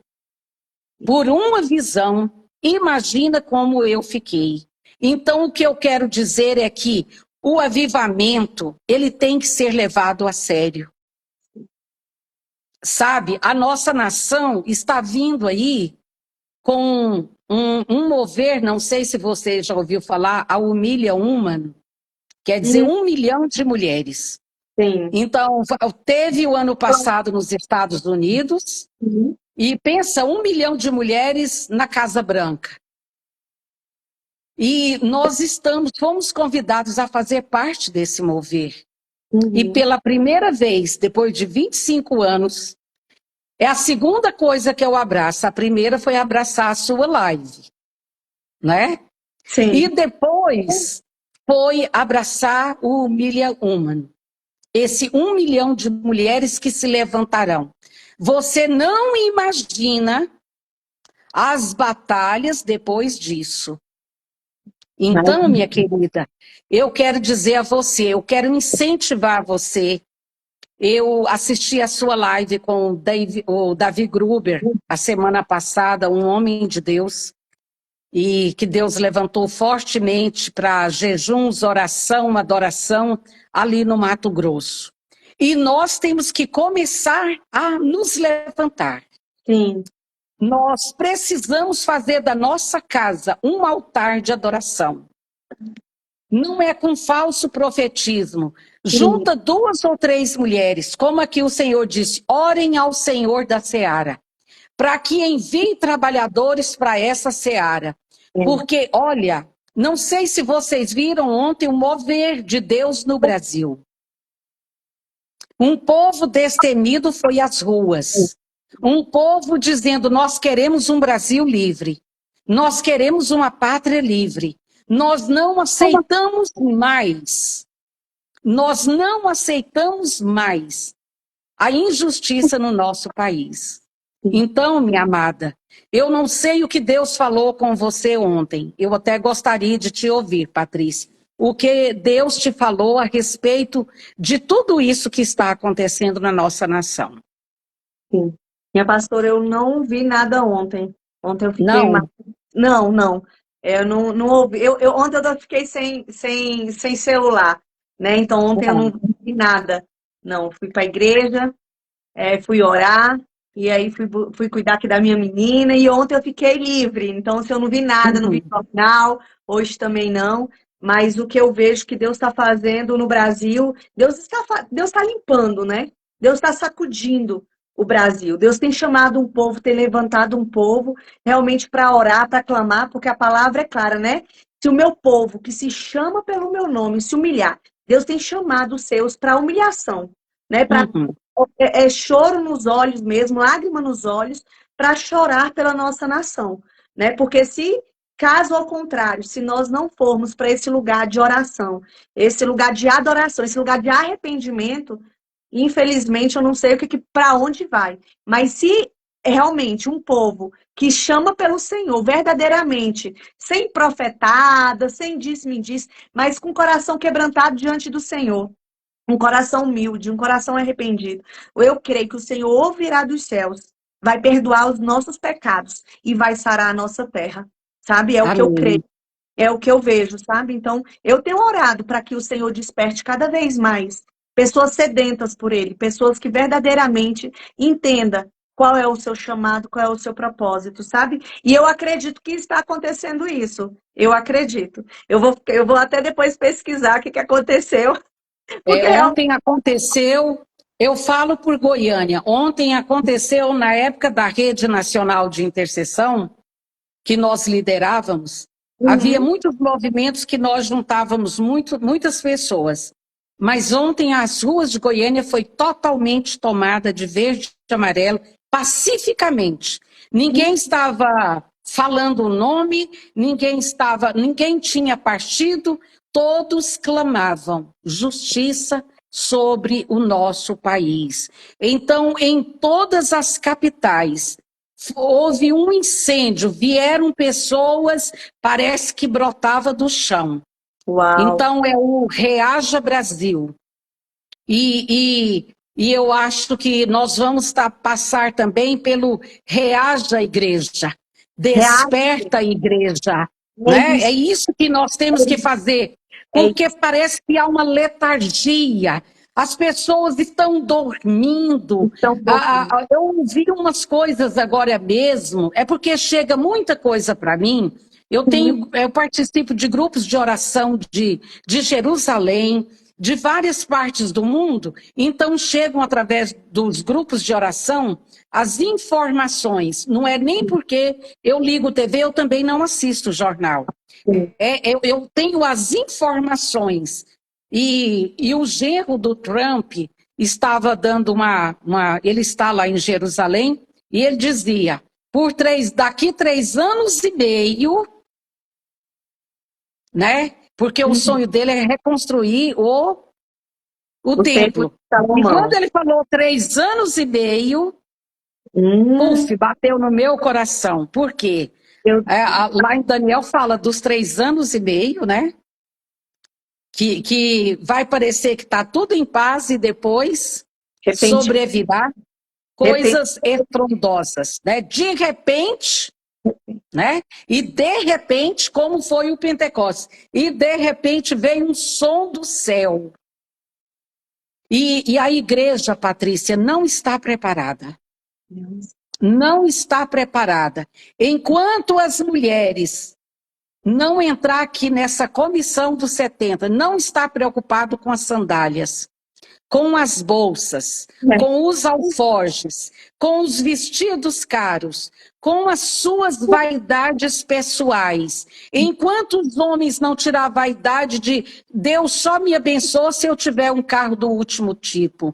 por uma visão, imagina como eu fiquei. Então, o que eu quero dizer é que o avivamento, ele tem que ser levado a sério. Sabe, a nossa nação está vindo aí com um mover, não sei se você já ouviu falar, a Humilha Woman, quer dizer 1 milhão de mulheres. Sim. Então, teve o ano passado nos Estados Unidos, e pensa, 1 milhão de mulheres na Casa Branca. E nós fomos convidados a fazer parte desse mover. E pela primeira vez, depois de 25 anos, é a segunda coisa que eu abraço. A primeira foi abraçar a sua live, né? Sim. E depois foi abraçar o Million Woman. Esse 1 milhão de mulheres que se levantarão. Você não imagina as batalhas depois disso. Então, minha querida, eu quero dizer a você, eu quero incentivar você. Eu assisti a sua live com o Davi Gruber a semana passada, um homem de Deus, e que Deus levantou fortemente para jejuns, oração, adoração, ali no Mato Grosso. E nós temos que começar a nos levantar. Sim. Nós precisamos fazer da nossa casa um altar de adoração. Não é com falso profetismo. Junta 2 ou 3 mulheres, como aqui o Senhor disse, orem ao Senhor da seara, para que envie trabalhadores para essa seara. Porque, olha, não sei se vocês viram ontem o mover de Deus no Brasil. Um povo destemido foi às ruas. Um povo dizendo, nós queremos um Brasil livre. Nós queremos uma pátria livre. Nós não aceitamos mais. Nós não aceitamos mais a injustiça no nosso país. Então, minha amada, eu não sei o que Deus falou com você ontem. Eu até gostaria de te ouvir, Patrícia. O que Deus te falou a respeito de tudo isso que está acontecendo na nossa nação. Sim. Minha pastora, eu não vi nada ontem. Ontem eu fiquei... Não? Não. Eu não ouvi. Ontem eu fiquei sem celular, né? Então ontem eu não vi nada. Não, fui para a igreja, fui orar, e aí fui cuidar aqui da minha menina, e ontem eu fiquei livre. Então, se eu não vi nada, não vi jornal, hoje também não. Mas o que eu vejo que Deus está fazendo no Brasil, Deus está limpando, né? Deus está sacudindo o Brasil. Deus tem chamado um povo, tem levantado um povo realmente para orar, para clamar, porque a palavra é clara, né? Se o meu povo, que se chama pelo meu nome, se humilhar, Deus tem chamado os seus para humilhação, né? Para choro nos olhos mesmo, lágrima nos olhos, para chorar pela nossa nação, né? Porque caso ao contrário, se nós não formos para esse lugar de oração, esse lugar de adoração, esse lugar de arrependimento, infelizmente eu não sei para onde vai. Mas se realmente um povo que chama pelo Senhor verdadeiramente, sem profetada, sem disse-me-disse, mas com o coração quebrantado diante do Senhor, um coração humilde, um coração arrependido, eu creio que o Senhor ouvirá dos céus, vai perdoar os nossos pecados e vai sarar a nossa terra, sabe? É o que eu creio, é o que eu vejo, sabe? Então, eu tenho orado para que o Senhor desperte cada vez mais pessoas sedentas por Ele, pessoas que verdadeiramente entendam qual é o seu chamado, qual é o seu propósito, sabe? E eu acredito que está acontecendo isso. Eu acredito. Eu vou até depois pesquisar o que aconteceu. Ontem aconteceu, eu falo por Goiânia, ontem aconteceu na época da Rede Nacional de Intercessão, que nós liderávamos, havia muitos movimentos que nós juntávamos muitas pessoas. Mas ontem as ruas de Goiânia foi totalmente tomada de verde e amarelo, pacificamente. Ninguém estava falando o nome, ninguém tinha partido, todos clamavam justiça sobre o nosso país. Então, em todas as capitais, houve um incêndio, vieram pessoas, parece que brotava do chão. Uau. Então é o Reaja Brasil. E E eu acho que nós vamos passar também pelo Reaja Igreja, Desperta Igreja, né? É isso que nós temos que fazer, porque parece que há uma letargia, as pessoas estão dormindo. Eu ouvi umas coisas agora mesmo, é porque chega muita coisa para mim. Eu participo de grupos de oração de Jerusalém, de várias partes do mundo, então chegam através dos grupos de oração as informações. Não é nem porque eu ligo TV, eu também não assisto jornal. Eu tenho as informações. E o genro do Trump estava dando ele está lá em Jerusalém, e ele dizia, daqui 3 anos e meio, né? Porque o sonho dele é reconstruir o templo. E quando ele falou 3 anos e meio, bateu no meu coração. Por quê? Lá em Daniel fala dos 3 anos e meio, né? Que vai parecer que está tudo em paz e depois sobrevirá coisas estrondosas, né? De repente, né? E de repente, como foi o Pentecostes, e de repente veio um som do céu. E a igreja, Patrícia, não está preparada. Não está preparada. Enquanto as mulheres não entrar aqui nessa comissão dos 70, não está preocupado com as sandálias, com as bolsas, com os alforjes, com os vestidos caros, com as suas vaidades pessoais. Enquanto os homens não tirar a vaidade de Deus só me abençoa se eu tiver um carro do último tipo.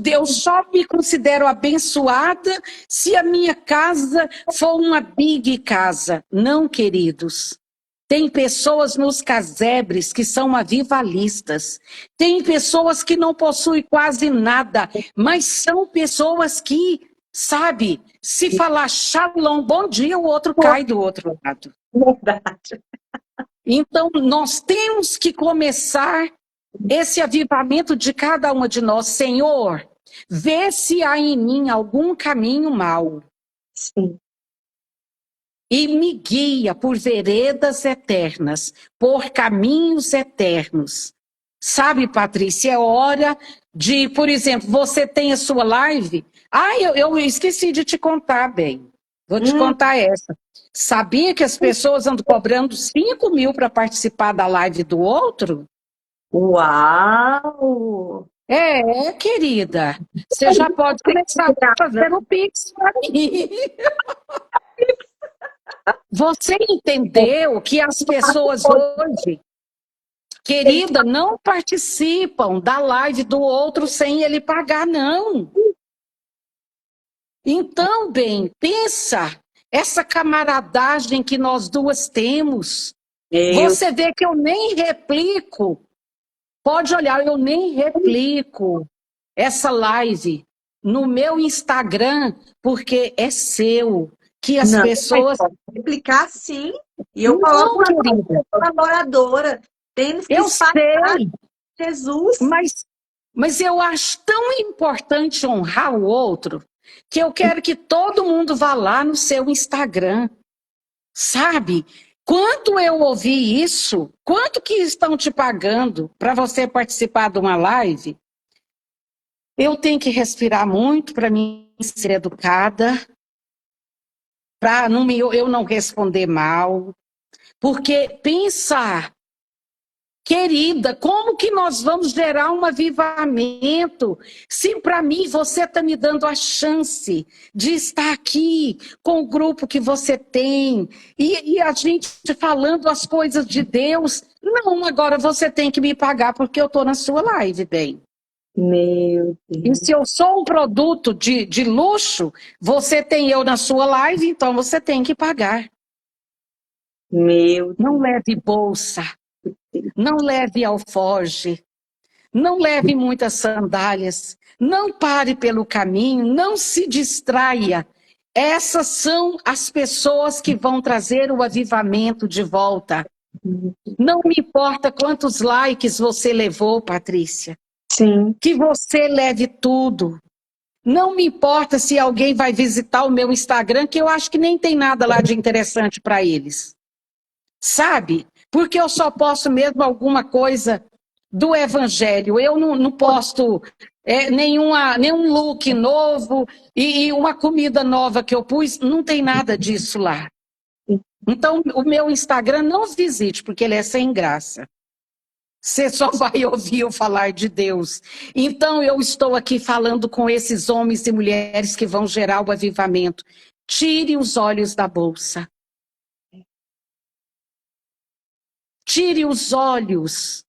Deus só me considero abençoada se a minha casa for uma big casa. Não, queridos. Tem pessoas nos casebres que são avivalistas. Tem pessoas que não possuem quase nada, mas são pessoas que, sabe, se falar shalom, bom dia, o outro cai do outro lado. Verdade. Então, nós temos que começar esse avivamento de cada uma de nós. Senhor, vê se há em mim algum caminho mau. Sim. E me guia por veredas eternas, por caminhos eternos. Sabe, Patrícia, é hora de, por exemplo, você tem a sua live. Eu esqueci de te contar, bem. Vou te contar essa. Sabia que as pessoas andam cobrando 5.000 para participar da live do outro? Uau! Querida. Você já pode começar a fazer o Pix para mim. Você entendeu que as pessoas hoje, querida, não participam da live do outro sem ele pagar, não. Então, bem, pensa essa camaradagem que nós duas temos. Você vê que eu nem replico. Pode olhar, eu nem replico essa live no meu Instagram, porque é seu. Que as pessoas... Replicar sim. E eu coloco uma colaboradora. Temos que espalhar Jesus. Mas eu acho tão importante honrar o outro, que eu quero que todo mundo vá lá no seu Instagram. Sabe? Quando eu ouvi isso, quanto que estão te pagando para você participar de uma live? Eu tenho que respirar muito para mim ser educada, para eu não responder mal. Porque pensar, querida, como que nós vamos gerar um avivamento se para mim você está me dando a chance de estar aqui com o grupo que você tem e a gente falando as coisas de Deus? Não, agora você tem que me pagar porque eu estou na sua live, bem. Meu Deus. E se eu sou um produto de luxo, você tem eu na sua live, então você tem que pagar. Meu Deus. Não leve bolsa, não leve alforje, não leve muitas sandálias, não pare pelo caminho, não se distraia. Essas são as pessoas que vão trazer o avivamento de volta. Não me importa quantos likes você levou, Patrícia. Sim. Que você leve tudo. Não me importa se alguém vai visitar o meu Instagram, que eu acho que nem tem nada lá de interessante para eles. Sabe? Porque eu só posto mesmo alguma coisa do Evangelho. Eu não posto nenhum look novo e uma comida nova que eu pus. Não tem nada disso lá. Então, o meu Instagram não visite, porque ele é sem graça. Você só vai ouvir eu falar de Deus. Então, eu estou aqui falando com esses homens e mulheres que vão gerar o avivamento. Tire os olhos da bolsa. Tire os olhos,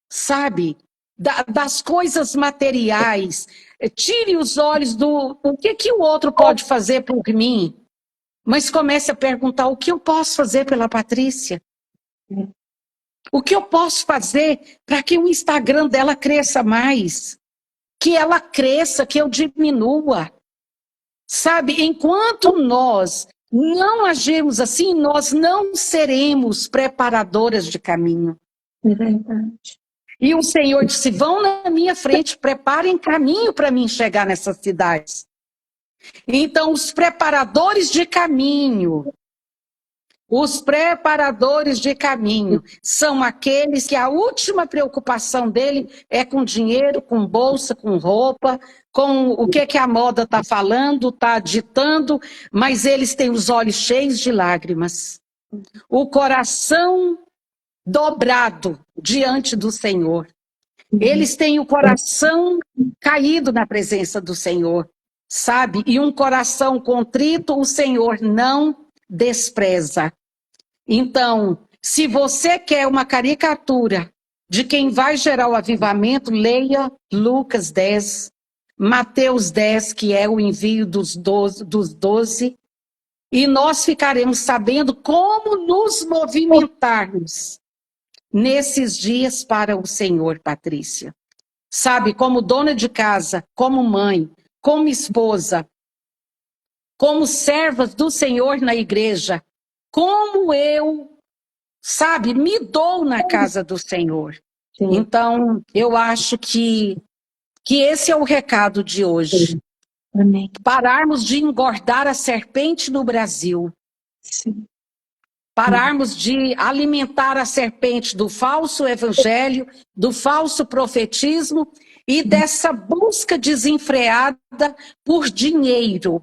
sabe, das coisas materiais. Tire os olhos do o que o outro pode fazer por mim. Mas comece a perguntar o que eu posso fazer pela Patrícia. O que eu posso fazer para que o Instagram dela cresça mais? Que ela cresça, que eu diminua. Sabe, enquanto nós não agirmos assim, nós não seremos preparadoras de caminho. É verdade. E o Senhor disse, vão na minha frente, preparem caminho para mim chegar nessas cidades. Então, os preparadores de caminho são aqueles que a última preocupação dele é com dinheiro, com bolsa, com roupa, com o que a moda está falando, está ditando, mas eles têm os olhos cheios de lágrimas, o coração dobrado diante do Senhor. Eles têm o coração caído na presença do Senhor, sabe? E um coração contrito, o Senhor não despreza. Então, se você quer uma caricatura de quem vai gerar o avivamento, leia Lucas 10, Mateus 10, que é o envio dos 12, e nós ficaremos sabendo como nos movimentarmos nesses dias para o Senhor, Patrícia. Sabe, como dona de casa, como mãe, como esposa, como servas do Senhor na igreja, como eu, sabe, me dou na casa do Senhor. Sim. Então, eu acho que esse é o recado de hoje. Amém. Pararmos de engordar a serpente no Brasil. Sim. Pararmos de alimentar a serpente do falso evangelho, do falso profetismo e dessa busca desenfreada por dinheiro.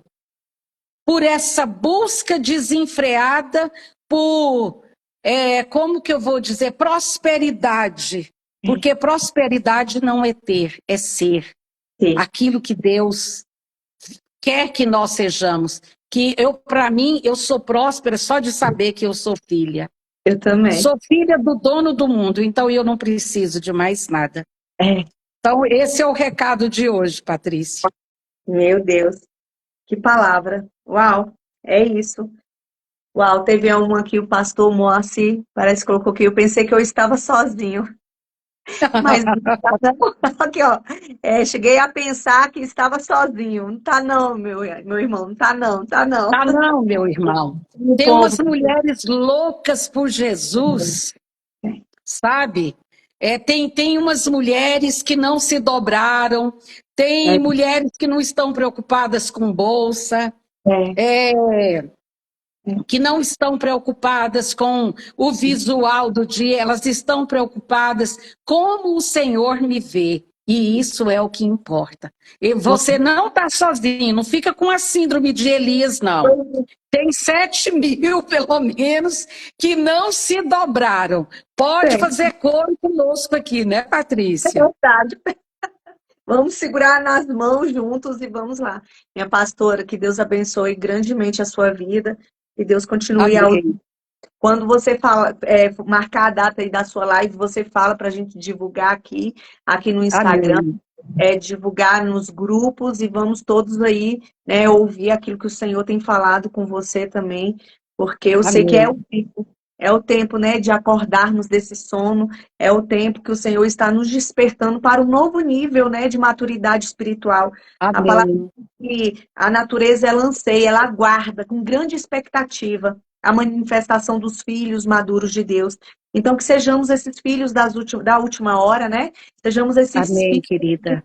Por essa busca desenfreada por, como que eu vou dizer, prosperidade. Porque prosperidade não é ter, é ser. Sim. Aquilo que Deus quer que nós sejamos. Que para mim, eu sou próspera só de saber que eu sou filha. Eu também. Sou filha do dono do mundo, então eu não preciso de mais nada. É. Então, esse é o recado de hoje, Patrícia. Meu Deus, que palavra. Uau, é isso. Uau, teve uma aqui, o pastor Moacir, parece que colocou aqui, eu pensei que eu estava sozinho. Mas aqui, ó, cheguei a pensar que estava sozinho. Não tá não, meu irmão, não tá não, tá não. Tá não, meu irmão. Tem umas mulheres loucas por Jesus, sabe? Tem umas mulheres que não se dobraram, tem mulheres que não estão preocupadas com bolsa, que não estão preocupadas com o visual do dia, elas estão preocupadas como o Senhor me vê. E isso é o que importa. E você não está sozinho, não fica com a síndrome de Elias, não. Tem 7.000, pelo menos, que não se dobraram. Pode fazer coro conosco aqui, né, Patrícia? É verdade. Vamos segurar nas mãos juntos e vamos lá. Minha pastora, que Deus abençoe grandemente a sua vida. Que Deus continue ao... Quando você fala, marcar a data aí da sua live, você fala para a gente divulgar aqui no Instagram, divulgar nos grupos e vamos todos aí, né, ouvir aquilo que o Senhor tem falado com você também, porque eu sei que é o tempo, né, de acordarmos desse sono, é o tempo que o Senhor está nos despertando para um novo nível, né, de maturidade espiritual. Amém. A palavra que a natureza ela anseia, ela aguarda com grande expectativa a manifestação dos filhos maduros de Deus. Então, que sejamos esses filhos da última hora, né? Sejamos esses Amém, filhos querida.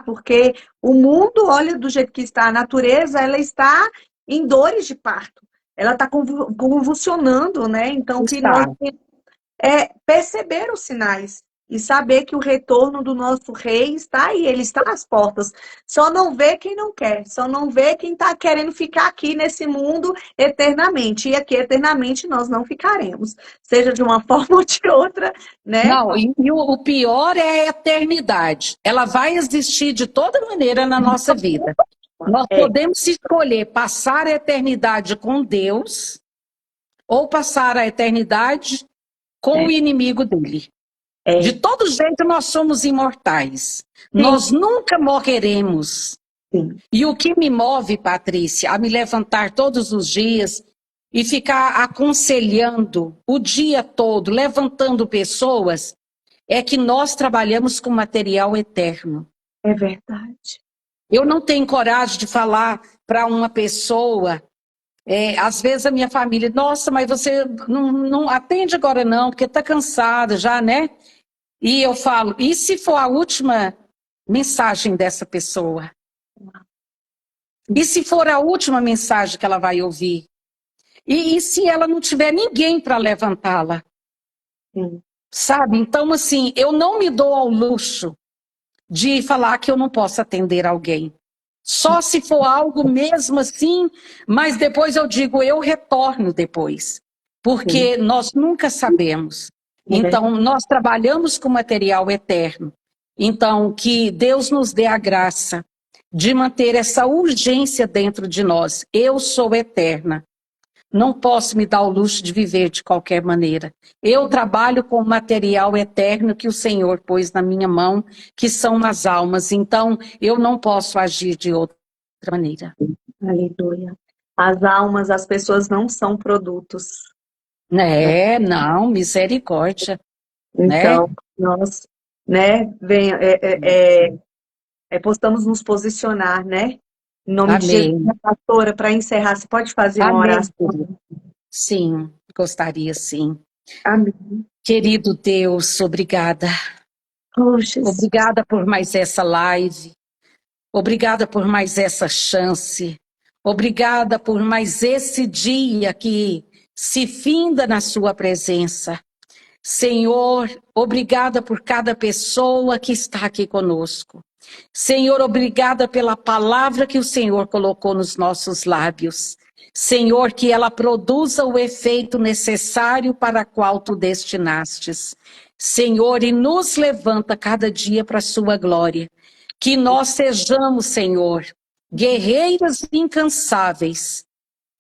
porque o mundo, olha do jeito que está, a natureza, ela está em dores de parto. Ela está convulsionando, né? Então, que nós Está. perceber os sinais e saber que o retorno do nosso rei está aí, ele está às portas. Só não vê quem não quer, só não vê quem está querendo ficar aqui nesse mundo eternamente. E aqui eternamente nós não ficaremos, seja de uma forma ou de outra, né? Não, e o pior é a eternidade. Ela vai existir de toda maneira na nossa vida. Nós É, podemos escolher passar a eternidade com Deus ou passar a eternidade com o é, inimigo dele. De é. todo jeito, nós somos imortais. Sim, Nós nunca morreremos. sim. E o que me move, Patrícia, a me levantar todos os dias e ficar aconselhando o dia todo, levantando pessoas, é que nós trabalhamos com material eterno. É verdade. Eu não tenho coragem de falar para uma pessoa, às vezes a minha família, nossa, mas você não atende agora não, porque está cansada já, né? E eu falo, e se for a última mensagem dessa pessoa? E se for a última mensagem que ela vai ouvir? E se ela não tiver ninguém para levantá-la? Sim. Sabe? Então, assim, eu não me dou ao luxo de falar que eu não posso atender alguém. Só se for algo mesmo assim, mas depois eu digo, eu retorno depois. Sim. Porque nós nunca sabemos. É verdade. Então, nós trabalhamos com material eterno. Então, que Deus nos dê a graça de manter essa urgência dentro de nós. Eu sou eterna. Não posso me dar o luxo de viver de qualquer maneira. Eu trabalho com o material eterno que o Senhor pôs na minha mão, que são as almas. Então, eu não posso agir de outra maneira. Aleluia. As almas, as pessoas não são produtos, né? Não, misericórdia, né? Então, nós, né, possamos nos posicionar, né? Em nome de Jesus, Amém. pastora, para encerrar, você pode fazer uma Amém, oração? querido. Sim, gostaria sim. Amém. Querido Deus, obrigada. Oh, Jesus. Obrigada por mais essa live. Obrigada por mais essa chance. Obrigada por mais esse dia que se finda na sua presença. Senhor, obrigada por cada pessoa que está aqui conosco. Senhor, obrigada pela palavra que o Senhor colocou nos nossos lábios. Senhor, que ela produza o efeito necessário para qual tu destinastes. Senhor, e nos levanta cada dia para a sua glória. Que nós sejamos, Senhor, guerreiras incansáveis,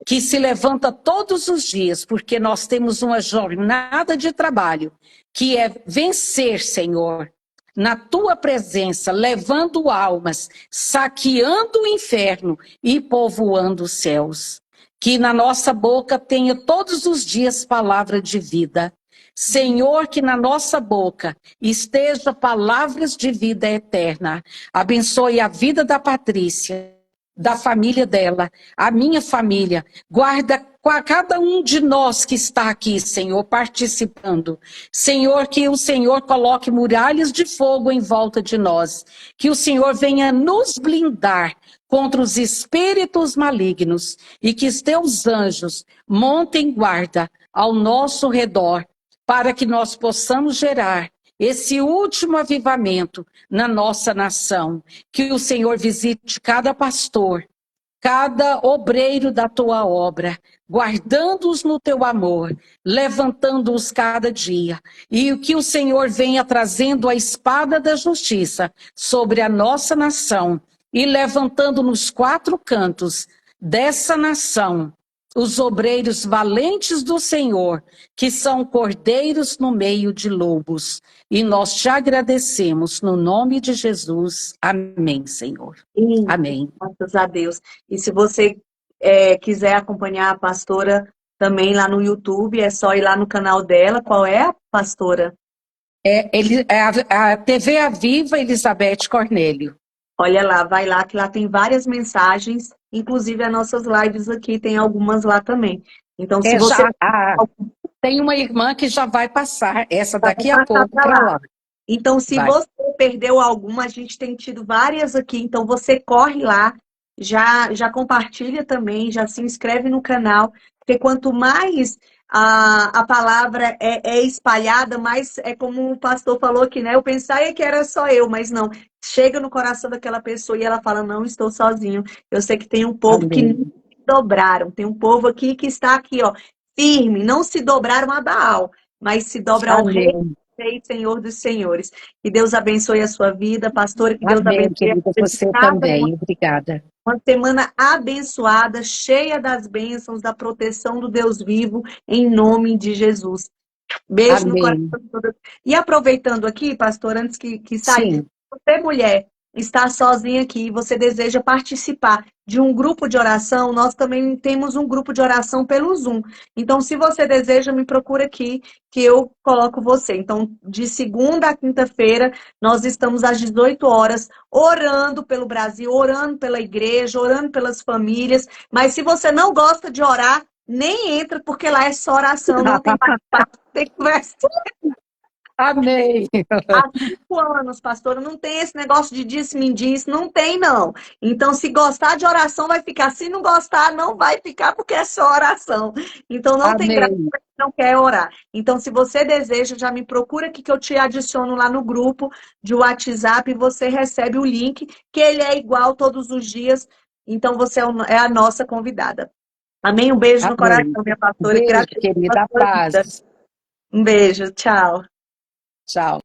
que se levanta todos os dias, porque nós temos uma jornada de trabalho, que é vencer, Senhor, na tua presença, levando almas, saqueando o inferno e povoando os céus. Que na nossa boca tenha todos os dias palavra de vida. Senhor, que na nossa boca esteja palavras de vida eterna. Abençoe a vida da Patrícia, da família dela, a minha família. Guarda cada um de nós que está aqui, Senhor, participando. Senhor, que o Senhor coloque muralhas de fogo em volta de nós. Que o Senhor venha nos blindar contra os espíritos malignos e que os teus anjos montem guarda ao nosso redor para que nós possamos gerar esse último avivamento na nossa nação. Que o Senhor visite cada pastor, cada obreiro da tua obra, guardando-os no teu amor, levantando-os cada dia. E que o Senhor venha trazendo a espada da justiça sobre a nossa nação e levantando nos quatro cantos dessa nação os obreiros valentes do Senhor, que são cordeiros no meio de lobos. E nós te agradecemos no nome de Jesus. Amém, Senhor. Sim, Amém. graças a Deus. E se você quiser acompanhar a pastora também lá no YouTube, é só ir lá no canal dela. Qual é a pastora? A TV Aviva Elizabeth Cornélio. Olha lá, vai lá, que lá tem várias mensagens, inclusive as nossas lives aqui, tem algumas lá também. Então, se você Tem uma irmã que já vai passar, essa Vai daqui a passar pouco, para para lá. lá. Então, se Vai. você perdeu alguma, a gente tem tido várias aqui, então você corre lá, já compartilha também, já se inscreve no canal, porque quanto mais a palavra é espalhada, mais é como o pastor falou aqui, né? Eu pensava que era só eu, mas não. Chega no coração daquela pessoa e ela fala, não estou sozinho. Eu sei que tem um povo que não Amém. se dobraram, tem um povo aqui que está aqui, ó, firme, não se dobraram a Baal, mas se dobra ao Rei Amém. e Senhor dos Senhores. Que Deus abençoe a sua vida, pastora, que Deus Amém, abençoe a querida, vida de você cada um. também. Obrigada. Uma semana abençoada, cheia das bênçãos, da proteção do Deus vivo, em nome de Jesus. Beijo no coração Amém. de todas. E aproveitando aqui, pastor, antes que saia, Sim. você, mulher, está sozinha aqui e você deseja participar de um grupo de oração, nós também temos um grupo de oração pelo Zoom. Então, se você deseja, me procura aqui, que eu coloco você. Então, de segunda a quinta-feira, nós estamos às 18 horas, orando pelo Brasil, orando pela igreja, orando pelas famílias. Mas se você não gosta de orar, nem entra, porque lá é só oração, não tem bate-papo, não tem conversa. Amém. Há 5 anos, pastora, não tem esse negócio de disse-me-disse, não tem, não. Então, se gostar de oração, vai ficar. Se não gostar, não vai ficar, porque é só oração. Então, não tem graça Amém. pra quem não quer orar. Então, se você deseja, já me procura aqui que eu te adiciono lá no grupo de WhatsApp e você recebe o link, que ele é igual todos os dias. Então, você é a nossa convidada. Amém? Um beijo no Amém. coração, minha pastora. Beijo, Gratidão pela querida. sua vida. Paz. Um beijo, tchau. Tchau.